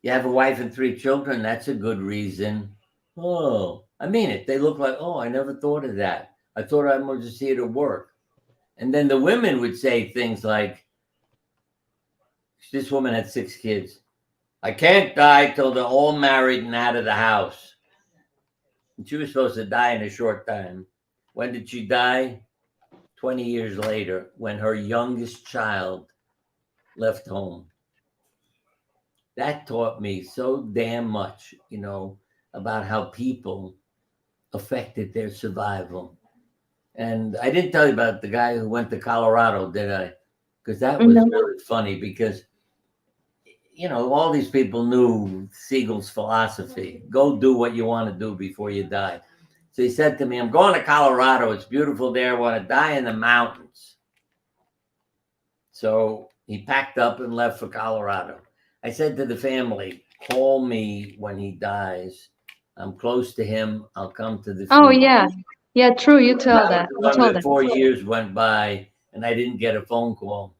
You have a wife and 3 children. That's a good reason. Oh, I mean it. They look like, oh, I never thought of that. I thought I was just here to work. And then the women would say things like, this woman had 6 kids. I can't die till they're all married and out of the house. And she was supposed to die in a short time. When did she die? 20 years later, when her youngest child left home. That taught me so damn much, about how people affected their survival. And I didn't tell you about the guy who went to Colorado, did I? Because that was No. really funny because, all these people knew Siegel's philosophy. Go do what you want to do before you die. So he said to me, I'm going to Colorado. It's beautiful there. I want to die in the mountains. So he packed up and left for Colorado. I said to the family, call me when he dies. I'm close to him. I'll come to the funeral. Oh yeah, yeah, true. You tell that. You told that. 4 years went by and I didn't get a phone call.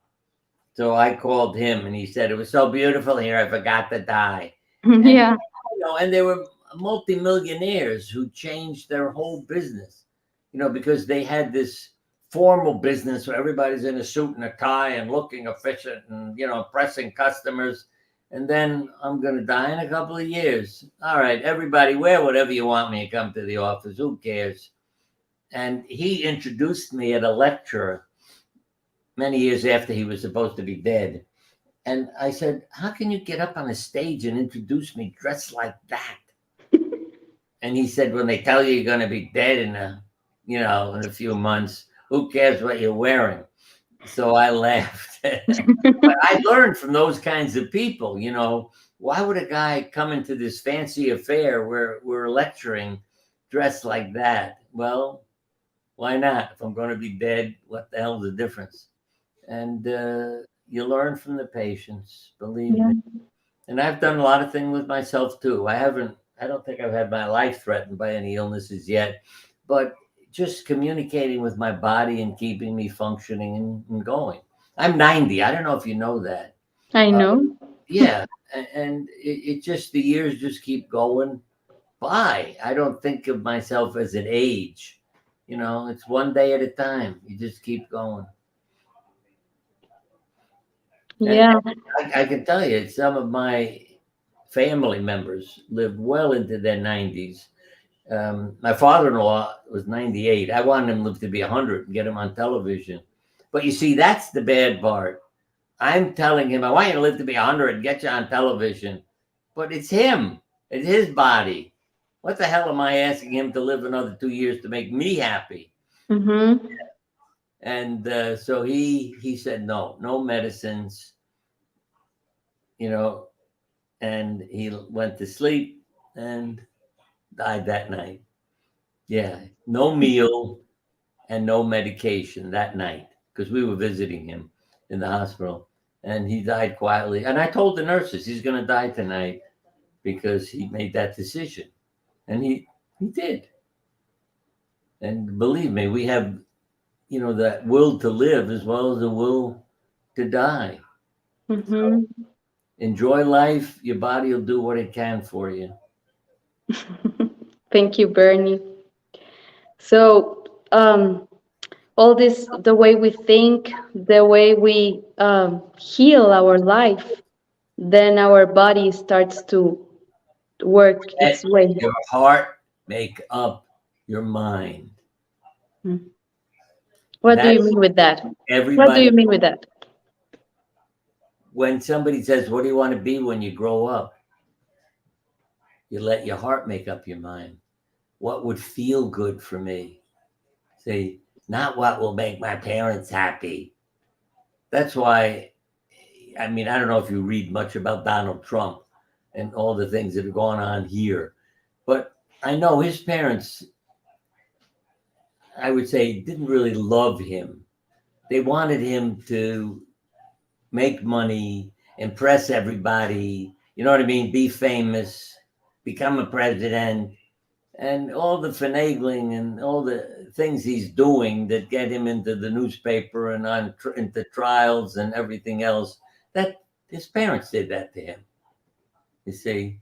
So I called him and he said, it was so beautiful here. I forgot to die. Yeah. And they were multimillionaires who changed their whole business, because they had this formal business where everybody's in a suit and a tie and looking efficient and, impressing customers. And then I'm going to die in a couple of years. All right, everybody, wear whatever you want me to come to the office. Who cares? And he introduced me at a lecture many years after he was supposed to be dead. And I said, how can you get up on a stage and introduce me dressed like that? And he said, when they tell you you're going to be dead in a few months, who cares what you're wearing? So I laughed. But I learned from those kinds of people, why would a guy come into this fancy affair where we're lecturing dressed like that? well, why not? If I'm going to be dead, what the hell's the difference? And you learn from the patients, believe Yeah. me. And I've done a lot of things with myself too. I don't think I've had my life threatened by any illnesses yet, but just communicating with my body and keeping me functioning and going. I'm 90. I don't know if you know that. I Uh, know. yeah. And it just, the years just keep going by. I don't think of myself as an age. You know, it's one day at a time. You just keep going. And Yeah. I can tell you, some of my family members lived well into their 90s. My father-in-law was 98. I wanted him to live to be 100 and get him on television. But you see, that's the bad part. I'm telling him, I want you to live to be 100 and get you on television. But it's him. It's his body. What the hell am I asking him to live another 2 years to make me happy? Mm-hmm. And so he said, no, no medicines, you know, and he went to sleep and died that night. Yeah, no meal and no medication that night because we were visiting him in the hospital, and he died quietly. And I told the nurses he's going to die tonight because he made that decision, and he did. And believe me, we have that will to live as well as the will to die. So Mm-hmm. enjoy life. Your body will do what it can for you. Thank you, Bernie. So, all this, the way we think, the way we heal our life, then our body starts to work Let its way. your heart make up your mind. Mm. What do you That's mean with that? What do everybody. you mean with that? When somebody says, what do you want to be when you grow up? You let your heart make up your mind. What would feel good for me? See, not what will make my parents happy. That's why, I mean, I don't know if you read much about Donald Trump and all the things that are going on here, but I know his parents, I would say, didn't really love him. They wanted him to make money, impress everybody, you know what I mean? Be famous, become a president, and all the finagling and all the things he's doing that get him into the newspaper and into trials and everything else. That his parents did that to him, you see.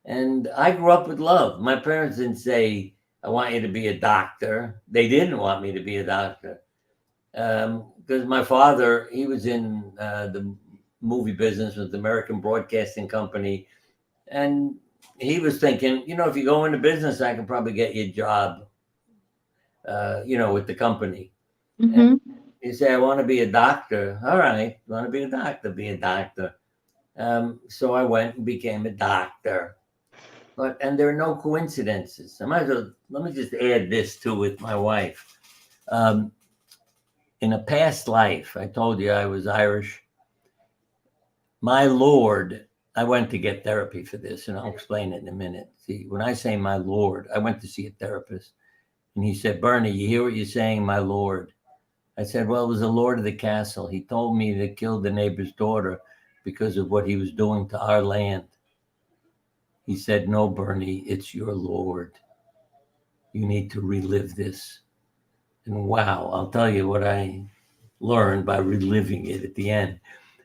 And I grew up with love. My parents didn't say, "I want you to be a doctor." They didn't want me to be a doctor because my father, he was in the movie business with the American Broadcasting Company, and he was thinking, if you go into business, I can probably get you a job, with the company. And Mm-hmm. he said, I want to be a doctor. All right, you want to be a doctor? Be a doctor. So I went and became a doctor. And there are no coincidences. I might as well, let me just add this too with my wife. Um, in a past life, I told you I was Irish. My Lord, I went to get therapy for this, and I'll explain it in a minute. See, when I say my Lord, I went to see a therapist, and he said, Bernie, you hear what you're saying, my Lord? I said, well, it was the Lord of the castle. He told me to kill the neighbor's daughter because of what he was doing to our land. He said, no, Bernie, it's your Lord. You need to relive this. And wow, I'll tell you what I learned by reliving it at the end.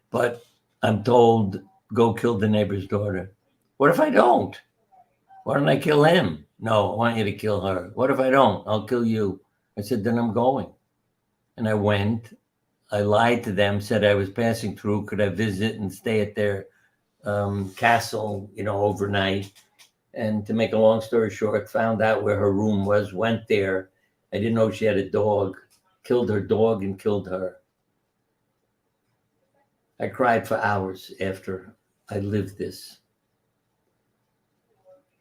But I'm told, go kill the neighbor's daughter. What if I don't? Why don't I kill him? No, I want you to kill her. What if I don't? I'll kill you. I said, then I'm going. And I went. I lied to them, said I was passing through. Could I visit and stay at their castle, overnight? And to make a long story short, found out where her room was, went there. I didn't know she had a dog, killed her dog and killed her. I cried for hours after I lived this.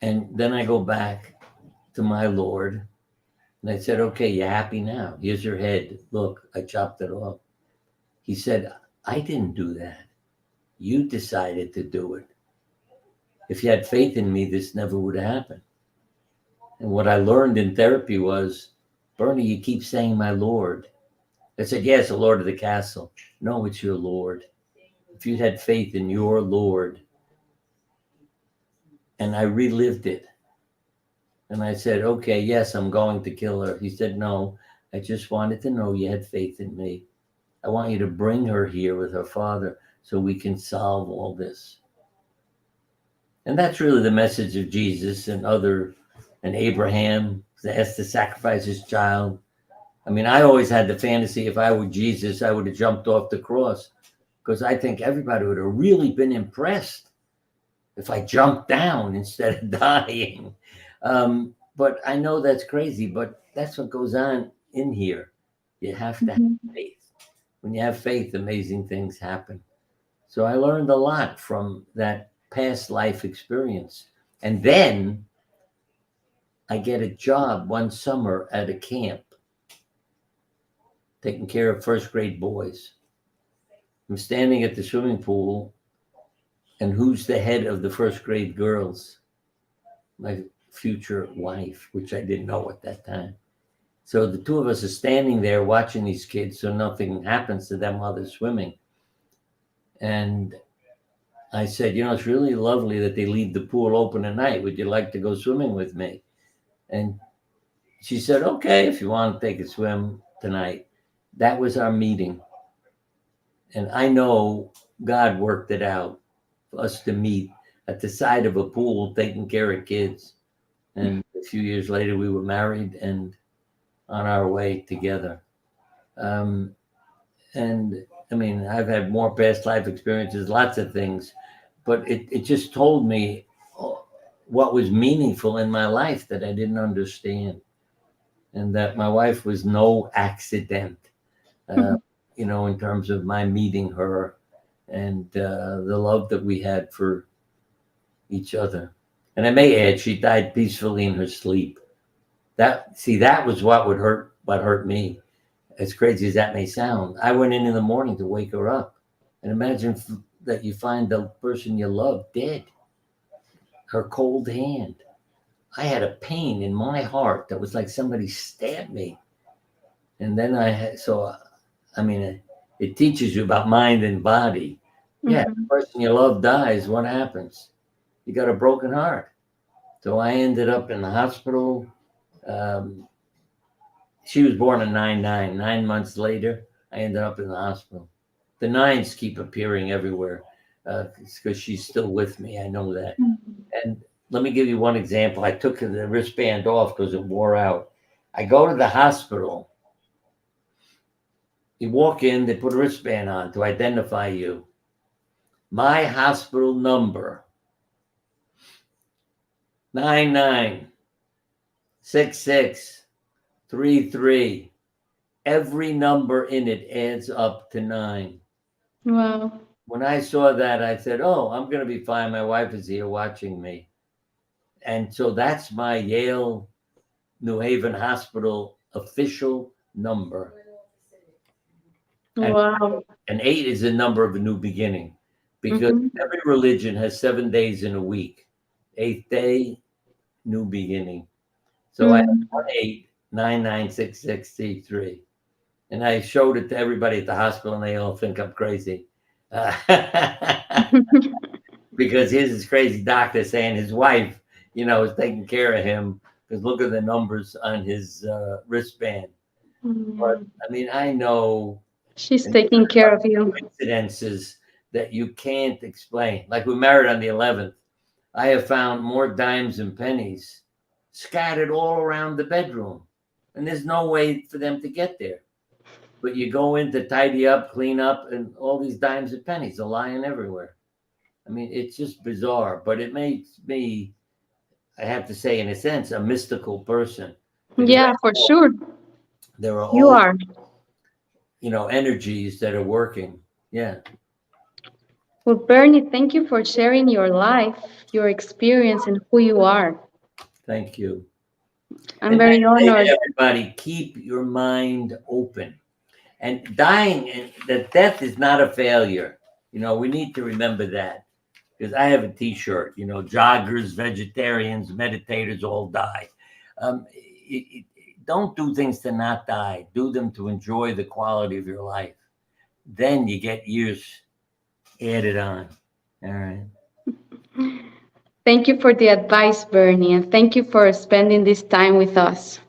And then I go back to my Lord and I said, okay, you happy now? Here's your head. Look, I chopped it off. He said, I didn't do that. You decided to do it. If you had faith in me, this never would have happened. And what I learned in therapy was, Bernie, you keep saying my Lord. I said, yes, the Lord of the castle. No, it's your Lord. If you'd had faith in your Lord. And I relived it. And I said, okay, yes, I'm going to kill her. He said, no, I just wanted to know you had faith in me. I want you to bring her here with her father so we can solve all this. And that's really the message of Jesus and Abraham has to sacrifice his child. I mean, I always had the fantasy if I were Jesus, I would have jumped off the cross, because I think everybody would have really been impressed if I jumped down instead of dying. But I know that's crazy, but that's what goes on in here. You have to have faith. When you have faith, amazing things happen. So I learned a lot from that past life experience. And then I get a job one summer at a camp, taking care of first grade boys. I'm standing at the swimming pool, and who's the head of the first grade girls? My future wife, which I didn't know at that time. So the two of us are standing there watching these kids so nothing happens to them while they're swimming. And I said, you know, it's really lovely that they leave the pool open at night. Would you like to go swimming with me? And she said, okay, if you want to take a swim tonight. That was our meeting. And I know God worked it out for us to meet at the side of a pool taking care of kids. And a few years later, we were married and on our way together. And I mean, I've had more past life experiences, lots of things, but it just told me what was meaningful in my life that I didn't understand. And that my wife was no accident, you know, in terms of my meeting her and the love that we had for each other. And I may add, she died peacefully in her sleep. That was what hurt me. As crazy as that may sound, I went in the morning to wake her up. And imagine that you find the person you love dead, her cold hand. I had a pain in my heart that was like somebody stabbed me. And then I mean, it teaches you about mind and body. Yeah, the person you love dies, what happens? You got a broken heart. So I ended up in the hospital. She was born in 99. 9 months later, I ended up in the hospital. The nines keep appearing everywhere because she's still with me. I know that. And let me give you one example. I took the wristband off because it wore out. I go to the hospital. You walk in, they put a wristband on to identify you. My hospital number, 996633. Every number in it adds up to 9. Wow. When I saw that, I said, oh, I'm going to be fine. My wife is here watching me. And so that's my Yale New Haven Hospital official number. Wow. And 8 is the number of a new beginning, because every religion has 7 days in a week. 8th day, new beginning. So I have 1899663. And I showed it to everybody at the hospital, and they all think I'm crazy. Because here's this crazy doctor saying his wife, you know, is taking care of him because look at the numbers on his wristband. But I mean, I know she's taking care of you. Coincidences that you can't explain. Like we married on the 11th. I have found more dimes and pennies scattered all around the bedroom, and there's no way for them to get there. But you go in to tidy up, clean up, and all these dimes and pennies are lying everywhere. I mean, it's just bizarre, but it makes me, I have to say, in a sense, a mystical person. Yeah, for sure. There are You all, are. you know, energies that are working. Yeah. Well, Bernie, thank you for sharing your life, your experience, and who you are. Thank you. I'm And very I say honored. to everybody, keep your mind open. And dying, and that death is not a failure. You know, we need to remember that. Because I have a T-shirt, you know, joggers, vegetarians, meditators all die. Don't do things to not die. Do them to enjoy the quality of your life. Then you get years added on. All right. Thank you for the advice, Bernie, and thank you for spending this time with us.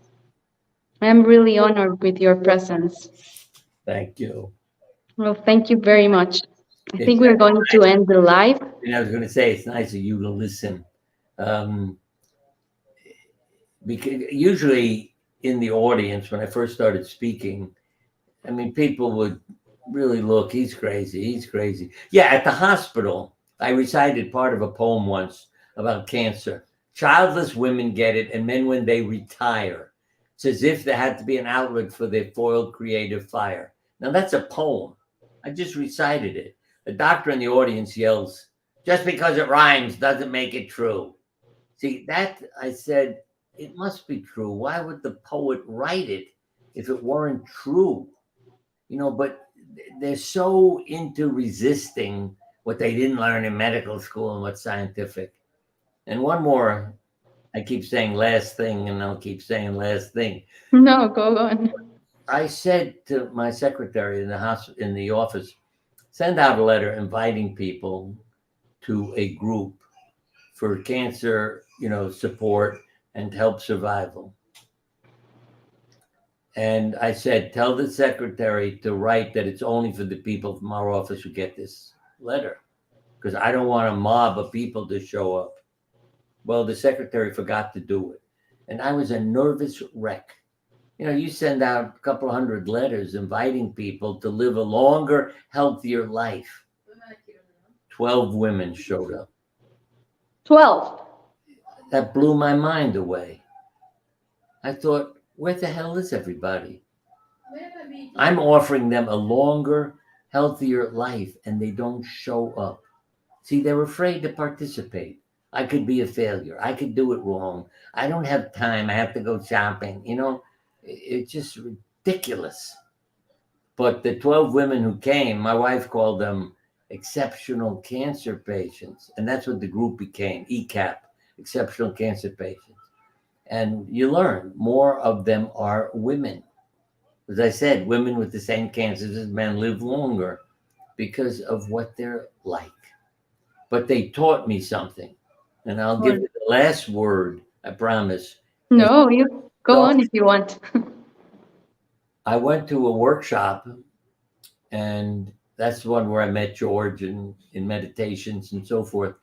I'm really honored with your presence. Thank you. Well, thank you very much. I It's think we're going to end the live. and I was going to say it's nice of you to listen, um, because usually in the audience when I first started speaking, I mean, people would really look. He's crazy. He's crazy. Yeah, at the hospital, I recited part of a poem once about cancer. Childless women get it, and men when they retire. It's as if there had to be an outlet for their foiled creative fire. Now that's a poem. I just recited it. The doctor in the audience yells, "Just because it rhymes doesn't make it true." See, that I said, it must be true. Why would the poet write it if it weren't true? But they're so into resisting what they didn't learn in medical school and what's scientific. And one more, I keep saying last thing, and I'll keep saying last thing. No, go on. I said to my secretary in the office, send out a letter inviting people to a group for cancer, support and help survival. And I said, tell the secretary to write that it's only for the people from our office who get this letter, because I don't want a mob of people to show up. Well, the secretary forgot to do it. And I was a nervous wreck. You send out a couple hundred letters inviting people to live a longer, healthier life. 12 women showed up. 12. That blew my mind away. I thought, where the hell is everybody? I'm offering them a longer, healthier life, and they don't show up. See, they're afraid to participate. I could be a failure. I could do it wrong. I don't have time. I have to go shopping. It's just ridiculous. But the 12 women who came, my wife called them exceptional cancer patients. And that's what the group became, ECAP, exceptional cancer patients. And you learn more of them are women. As I said, women with the same cancers as men live longer because of what they're like. But they taught me something. And I'll give you the last word, I promise. No, you go on if you want. I went to a workshop, and that's the one where I met George in meditations and so forth.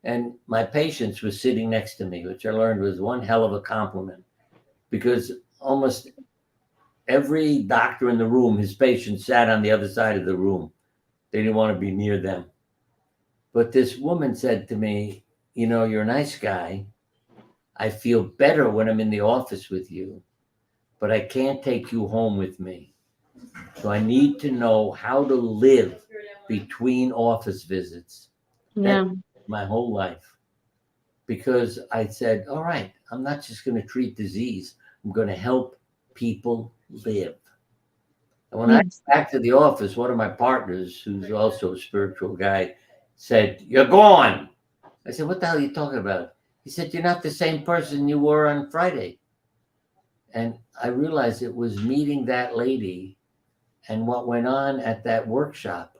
And my patients was sitting next to me, which I learned was one hell of a compliment, because almost every doctor in the room, his patients sat on the other side of the room. They didn't want to be near them. But this woman said to me, you're a nice guy. I feel better when I'm in the office with you, but I can't take you home with me. So I need to know how to live between office visits. Yeah. That's my whole life. Because I said, all right, I'm not just going to treat disease. I'm going to help people live. And when I Yes. went back to the office, one of my partners, who's also a spiritual guy, said, you're gone. I said, what the hell are you talking about? He said, you're not the same person you were on Friday. And I realized it was meeting that lady and what went on at that workshop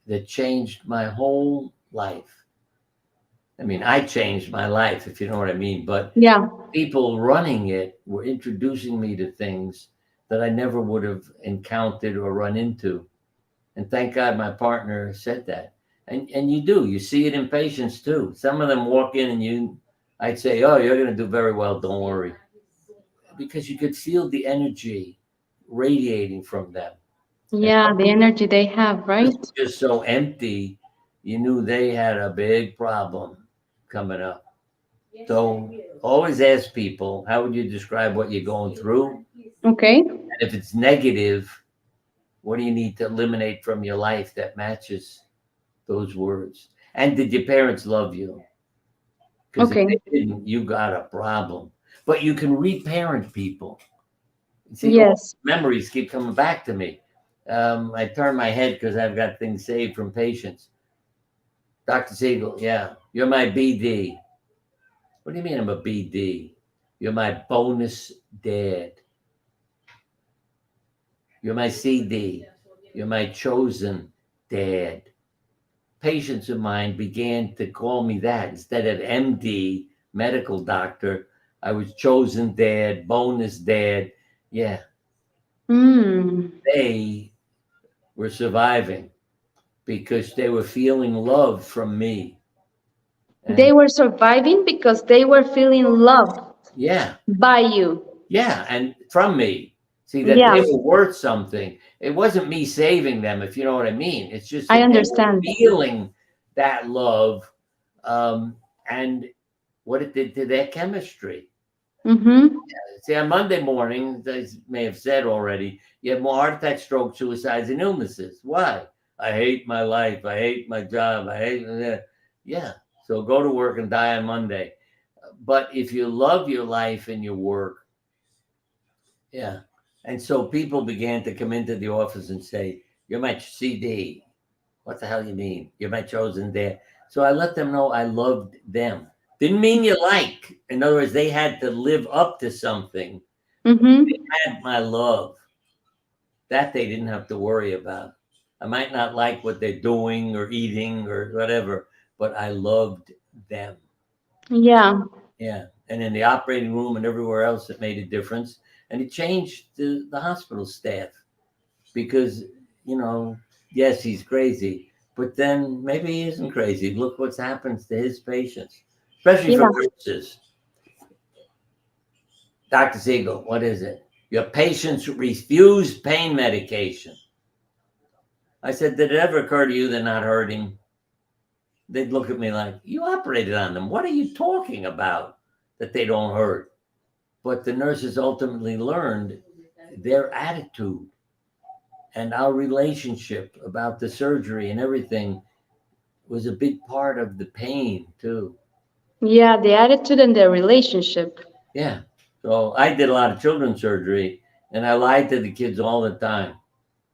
that changed my whole life. I mean, I changed my life, if you know what I mean. But Yeah. people running it were introducing me to things that I never would have encountered or run into. And thank God my partner said that. And you see it in patients too. Some of them walk in and I'd say, oh, you're going to do very well. Don't worry. Because you could feel the energy radiating from them. Yeah, the energy they have, right? It's just so empty. You knew they had a big problem coming up. So always ask people, how would you describe what you're going through? Okay. And if it's negative, what do you need to eliminate from your life that matches those words? And did your parents love you? Because if Okay. they didn't, you got a problem. But you can reparent people. See, all Yes. memories keep coming back to me. I turn my head because I've got things saved from patients. Dr. Siegel, yeah, you're my BD. What do you mean I'm a BD? You're my bonus dad. You're my CD. You're my chosen dad. Patients of mine began to call me that instead of MD, medical doctor. I was chosen dad, bonus dad. Yeah, Mm. they were surviving because they were feeling love from me. They And were surviving because they were feeling loved yeah, by you. yeah, and from me. See, that Yeah, they were worth something. It wasn't me saving them, if you know what I mean. It's just I that they were understand. feeling that love, and what it did to their chemistry. Mm-hmm. See, on Monday morning, I may have said already, you have more heart attacks, strokes, suicides, and illnesses. Why? I hate my life. I hate my job. I hate. Yeah. So go to work and die on Monday. But if you love your life and your work, yeah. And so people began to come into the office and say, "You're my CD." What the hell you mean? You're my chosen dad. So I let them know I loved them. Didn't mean you like. In other words, they had to live up to something. Mm-hmm. Had my love. That they didn't have to worry about. I might not like what they're doing or eating or whatever, but I loved them. Yeah. Yeah. And in the operating room and everywhere else, it made a difference. And it changed the hospital staff because, you know, yes, he's crazy, but then maybe he isn't crazy. Look what's happened to his patients, especially for Yeah. nurses. Dr. Siegel, what is it? Your patients refuse pain medication. I said, did it ever occur to you they're not hurting? They'd look at me like, you operated on them. What are you talking about that they don't hurt? But the nurses ultimately learned their attitude and our relationship about the surgery and everything was a big part of the pain too. Yeah, the attitude and the relationship. Yeah. So I did a lot of children's surgery and I lied to the kids all the time.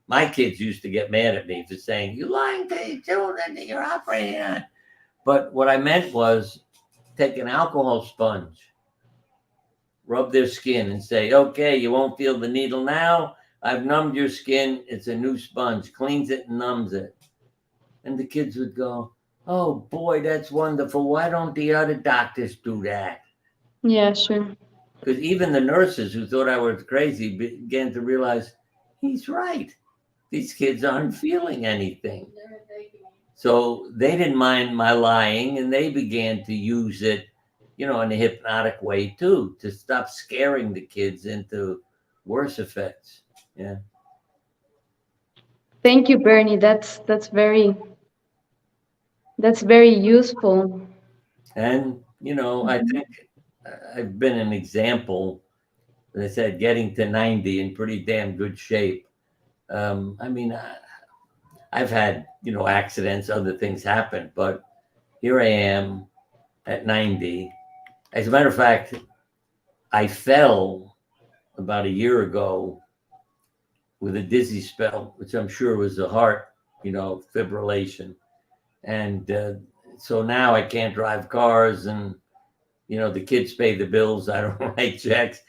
My kids used to get mad at me for saying, you lying to your children that you're operating on. But what I meant was take an alcohol sponge, rub their skin, and say, okay, you won't feel the needle now. I've numbed your skin. It's a new sponge, cleans it and numbs it. And the kids would go, oh boy, that's wonderful. Why don't the other doctors do that? Yeah, sure. Because even the nurses who thought I was crazy began to realize he's right. These kids aren't feeling anything. So they didn't mind my lying and they began to use it, you know, in a hypnotic way too, to stop scaring the kids into worse effects. Yeah. Thank you, Bernie. That's very useful. And, you know, I Mhm. think I've been an example, as I said, getting to 90 in pretty damn good shape. I mean, I've had, you know, accidents, other things happen, but here I am at 90. As a matter of fact, I fell about a year ago with a dizzy spell, which I'm sure was a heart, you know, fibrillation. And so now I can't drive cars and, you know, the kids pay the bills. I don't write checks.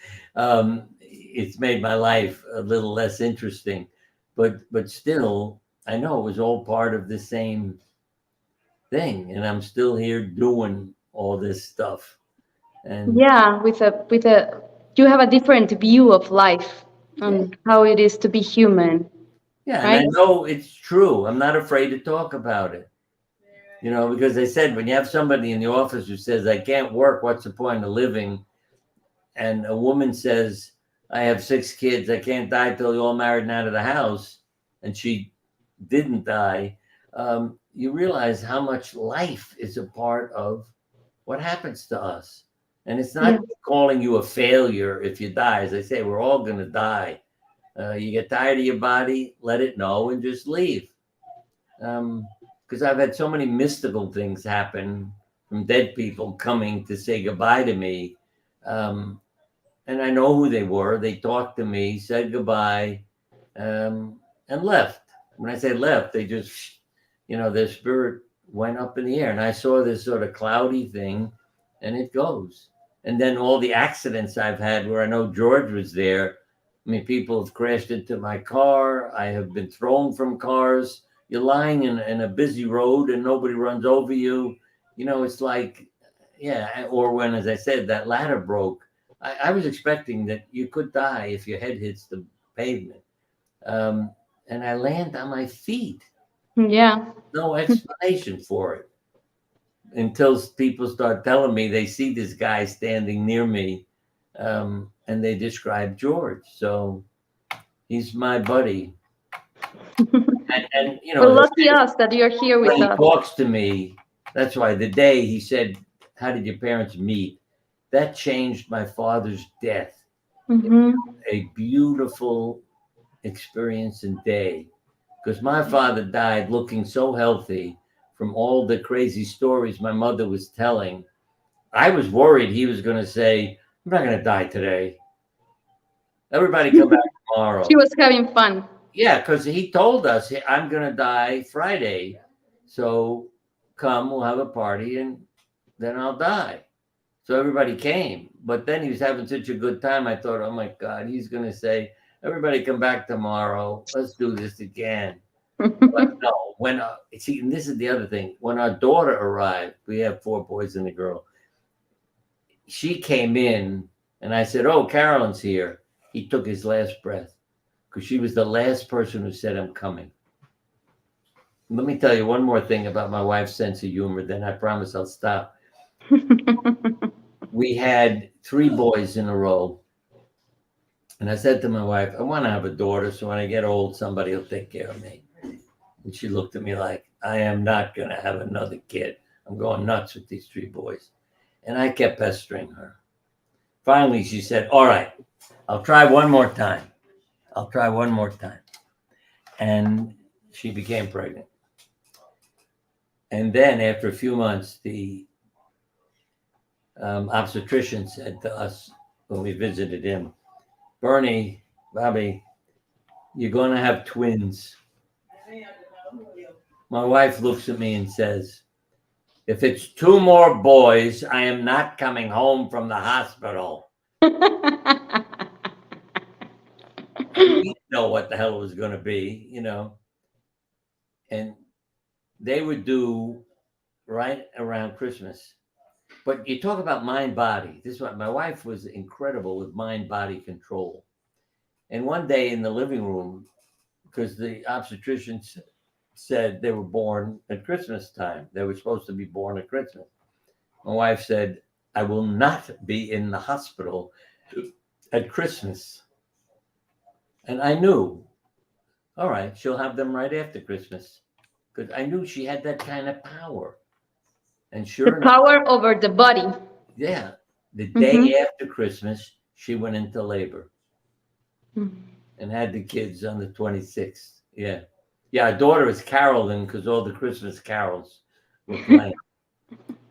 It's made my life a little less interesting, but still, I know it was all part of the same thing, and I'm still here doing all this stuff. And Yeah, with a you have a different view of life yeah, and how it is to be human, yeah, and I right? know it's true. I'm not afraid to talk about it. You know, because they said when you have somebody in the office who says, I can't work, what's the point of living? And a woman says, I have 6 kids, I can't die till you're all married and out of the house, and she didn't die, you realize how much life is a part of what happens to us. And it's Yeah. not calling you a failure if you die. As I say, we're all going to die. You get tired of your body, let it know and just leave. Because I've had so many mystical things happen from dead people coming to say goodbye to me. Um, and I know who they were. They talked to me, said goodbye, and left. When I say left, they just, you know, their spirit went up in the air. And I saw this sort of cloudy thing, and it goes. And then all the accidents I've had where I know George was there. I mean, people have crashed into my car. I have been thrown from cars. You're lying in a busy road and nobody runs over you. You know, it's like, yeah. Or when, as I said, that ladder broke. I was expecting that you could die if your head hits the pavement. Um, and I land on my feet. Yeah. No explanation for it until people start telling me they see this guy standing near me, and they describe George. So he's my buddy. And you Well, know, lucky us that you're here when with he us. talks to me, that's why the day he said, "How did your parents meet?" That changed my father's death. Hmm. A beautiful experience and day, because my father died looking so healthy from all the crazy stories my mother was telling. I was worried he was going to say, "I'm not going to die today. Everybody come back She tomorrow." was having fun. Yeah, because he told us, "I'm going to die Friday. So come, we'll have a party and then I'll die." So everybody came. But then he was having such a good time. I thought, oh my God, he's going to say, "Everybody come back tomorrow. Let's do this again." But no, when, see, and this is the other thing. When our daughter arrived, we have 4 boys and a girl. She came in and I said, "Oh, Carolyn's here." He took his last breath because she was the last person who said, "I'm coming." Let me tell you one more thing about my wife's sense of humor, then I promise I'll stop. We had 3 boys in a row. And I said to my wife, "I want to have a daughter. So when I get old, somebody will take care of me." And she looked at me like, "I am not going to have another kid. I'm going nuts with these 3 boys." And I kept pestering her. Finally, she said, "All right, I'll try one more time. I'll try one more time." And she became pregnant. And then after a few months, the obstetrician said to us when we visited him, "Bernie, Bobby, you're going to have twins." My wife looks at me and says, "If it's 2 more boys, I am not coming home from the hospital." And we didn't know what the hell it was going to be, you know. And they would do right around Christmas. But you talk about mind body. This is what my wife was incredible with mind body control. And one day in the living room, because the obstetrician said they were born at Christmas time, they were supposed to be born at Christmas. My wife said, "I will not be in the hospital at Christmas." And I knew, all right, she'll have them right after Christmas, because I knew she had that kind of power. And The sure enough, power over the body. yeah, the Hmm. day after Christmas, she went into labor and had the kids on the 26th. Yeah. Yeah, our daughter is Carolyn because all the Christmas carols were playing.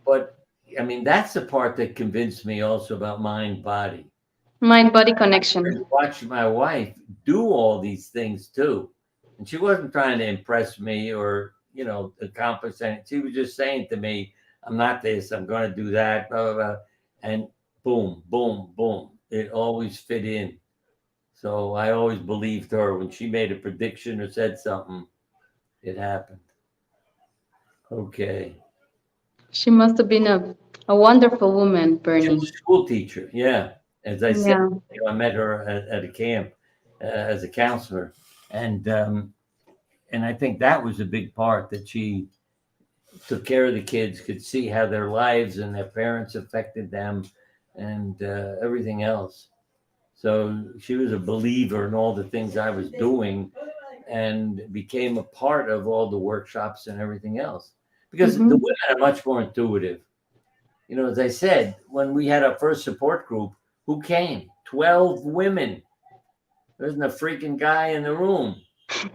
But I mean, that's the part that convinced me also about mind body. Mind body I connection. watched my wife do all these things too. And she wasn't trying to impress me or, you know, accomplish anything. She was just saying to me, "I'm not this, I'm going to do that, blah, blah, blah." And boom, boom, boom. It always fit in. So I always believed her when she made a prediction or said something, it happened. Okay. She must have been a wonderful woman, She was Bernie. a school teacher. Yeah. As I said, Yeah. you know, I met her at a camp as a counselor. And I think that was a big part that she took care of the kids, could see how their lives and their parents affected them and everything else. So she was a believer in all the things I was doing and became a part of all the workshops and everything else because the Hmm. women are much more intuitive. You know, as I said, when we had our first support group, who came? 12 women. There wasn't a freaking guy in the room.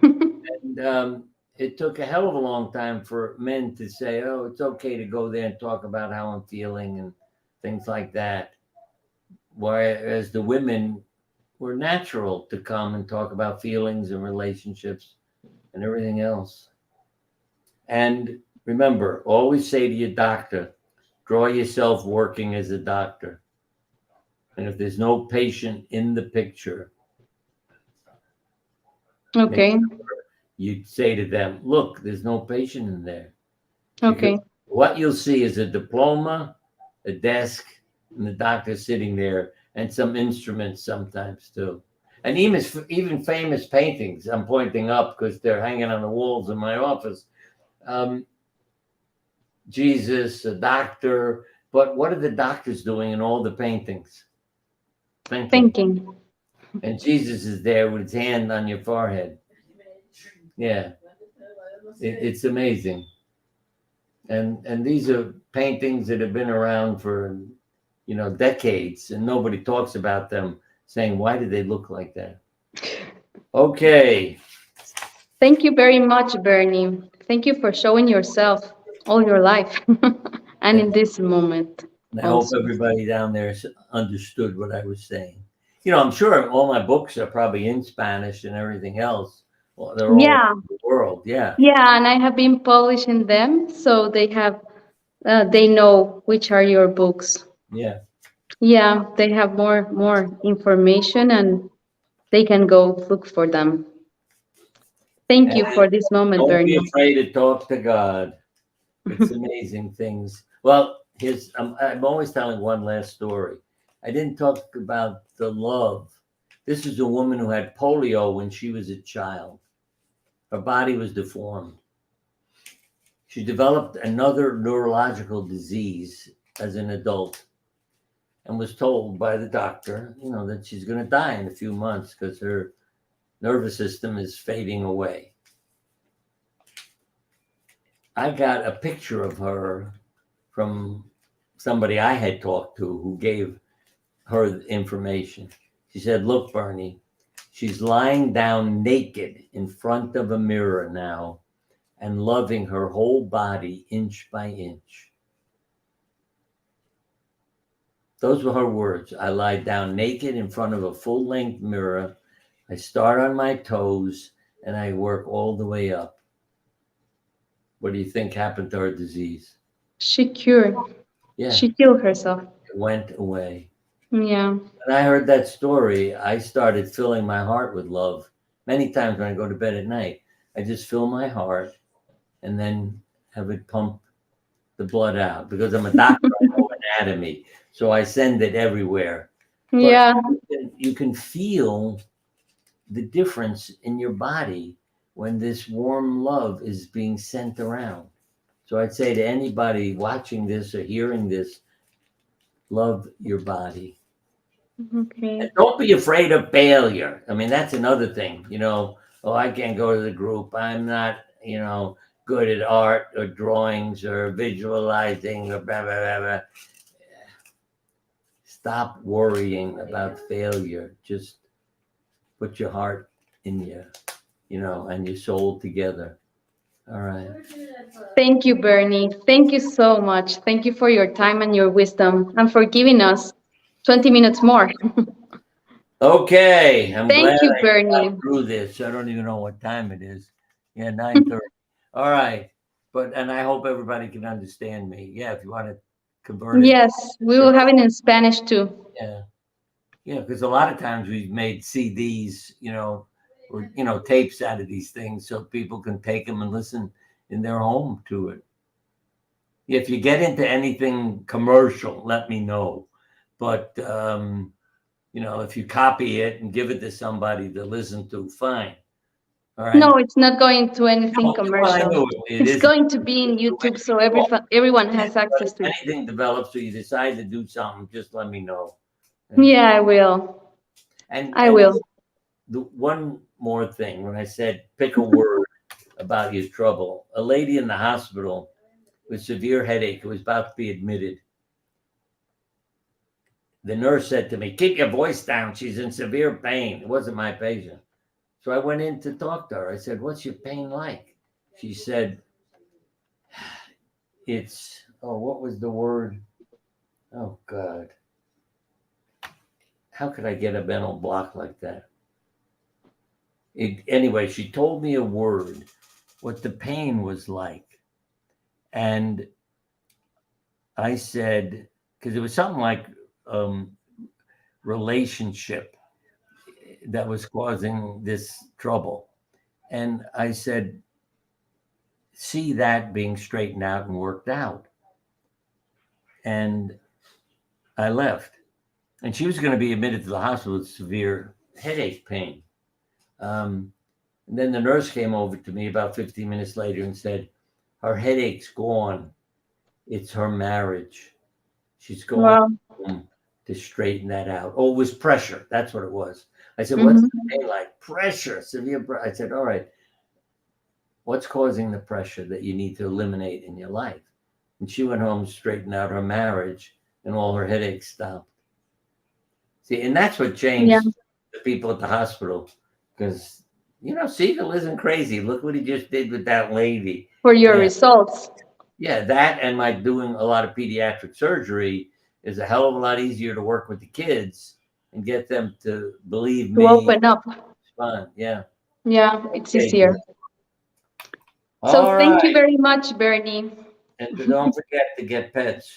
And it took a hell of a long time for men to say, "Oh, it's okay to go there and talk about how I'm feeling and things like that." Whereas the women were natural to come and talk about feelings and relationships and everything else. And remember, always say to your doctor, draw yourself working as a doctor. And if there's no patient in the picture, Okay. you'd say to them, look, there's no patient in there. Because Okay. what you'll see is a diploma, a desk, and the doctor sitting there, and some instruments sometimes too. And even famous paintings, I'm pointing up because they're hanging on the walls in my office. Jesus, a doctor, but what are the doctors doing in all the paintings? Thinking. Thinking. And Jesus is there with his hand on your forehead. Yeah, it's amazing. And these are paintings that have been around for, decades, and nobody talks about them, saying, why did they look like that? Okay. Thank you very much, Bernie. Thank you for showing yourself all your life and in this moment And I hope also. everybody down there understood what I was saying. I'm sure all my books are probably in Spanish and everything else. Well, they're all Yeah. over the world. Yeah. Yeah, and I have been publishing them, so they know which are your books. Yeah. Yeah, they have more information and they can go look for them. Thank And you for this moment, don't be Bernie. afraid to talk to God. It's amazing things. Well, I'm always telling one last story. I didn't talk about the love. This is a woman who had polio when she was a child. Her body was deformed. She developed another neurological disease as an adult and was told by the doctor, that she's going to die in a few months because her nervous system is fading away. I got a picture of her from somebody I had talked to who gave her the information. She said, look, Bernie, she's lying down naked in front of a mirror now and loving her whole body inch by inch. Those were her words. I lie down naked in front of a full-length mirror. I start on my toes and I work all the way up. What do you think happened to her disease? She cured. Yeah, She killed herself. it went away. Yeah. When I heard that story, I started filling my heart with love. Many times when I go to bed at night, I just fill my heart and then have it pump the blood out because I'm a doctor. I know anatomy, so I send it everywhere. But Yeah. you can feel the difference in your body when this warm love is being sent around. So I'd say to anybody watching this or hearing this, love your body. Okay. And don't be afraid of failure. I mean, that's another thing, oh, I can't go to the group. I'm not, good at art or drawings or visualizing or blah, blah, blah, blah. Stop worrying about failure. Just put your heart in and your soul together. All right. Thank you, Bernie. Thank you so much. Thank you for your time and your wisdom and for giving us 20 minutes more. Okay. I'm glad Thank you, I Bernie. got through this. I don't even know what time it is. Yeah, 9:30. All right. And I hope everybody can understand me. Yeah, if you want to convert it. Yes, we will have it in Spanish too. Yeah. Yeah, because a lot of times we've made CDs, or tapes out of these things so people can take them and listen in their home to it. If you get into anything commercial, let me know. But if you copy it and give it to somebody to listen to, fine. All right. No, it's not going to anything No, well, I commercial. know it It's isn't. going to be in YouTube, so everyone has access to If it. anything develops or you decide to do something, just let me know. Yeah, I will. And I will. the one more thing, when I said pick a word about your trouble, a lady in the hospital with severe headache who was about to be admitted. The nurse said to me, keep your voice down. She's in severe pain. It wasn't my patient. So I went in to talk to her. I said, what's your pain like? She said, what was the word? Oh, God. How could I get a mental block like that? Anyway, she told me a word, what the pain was like. And I said, because it was something like relationship that was causing this trouble. And I said, see that being straightened out and worked out. And I left. And she was going to be admitted to the hospital with severe headache pain. And then the nurse came over to me about 15 minutes later and said, her headache's gone. It's her marriage. She's going Wow. home to straighten that out. Oh, it was pressure. That's what it was. I said, what's the pain like? Pressure, severe pressure. I said, all right, what's causing the pressure that you need to eliminate in your life? And she went home, straightened out her marriage, and all her headaches stopped. See, and that's what changed the people at the hospital. Because, you know, Siegel isn't crazy. Look what he just did with that lady. For your results. Yeah, that and my doing a lot of pediatric surgery is a hell of a lot easier to work with the kids and get them to believe me. To open up. It's fun, yeah. Yeah, it's easier. All So thank you right. very much, Bernie. And don't forget to get pets.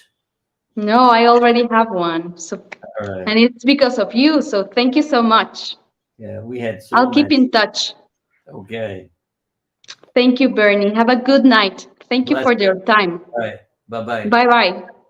No, I already have one. So, All right. and it's because of you. So thank you so much. Yeah, we had so I'll keep many. in touch. Okay. Thank you, Bernie. Have a good night. Thank you Bless for you. your time. All right. Bye-bye. Bye-bye.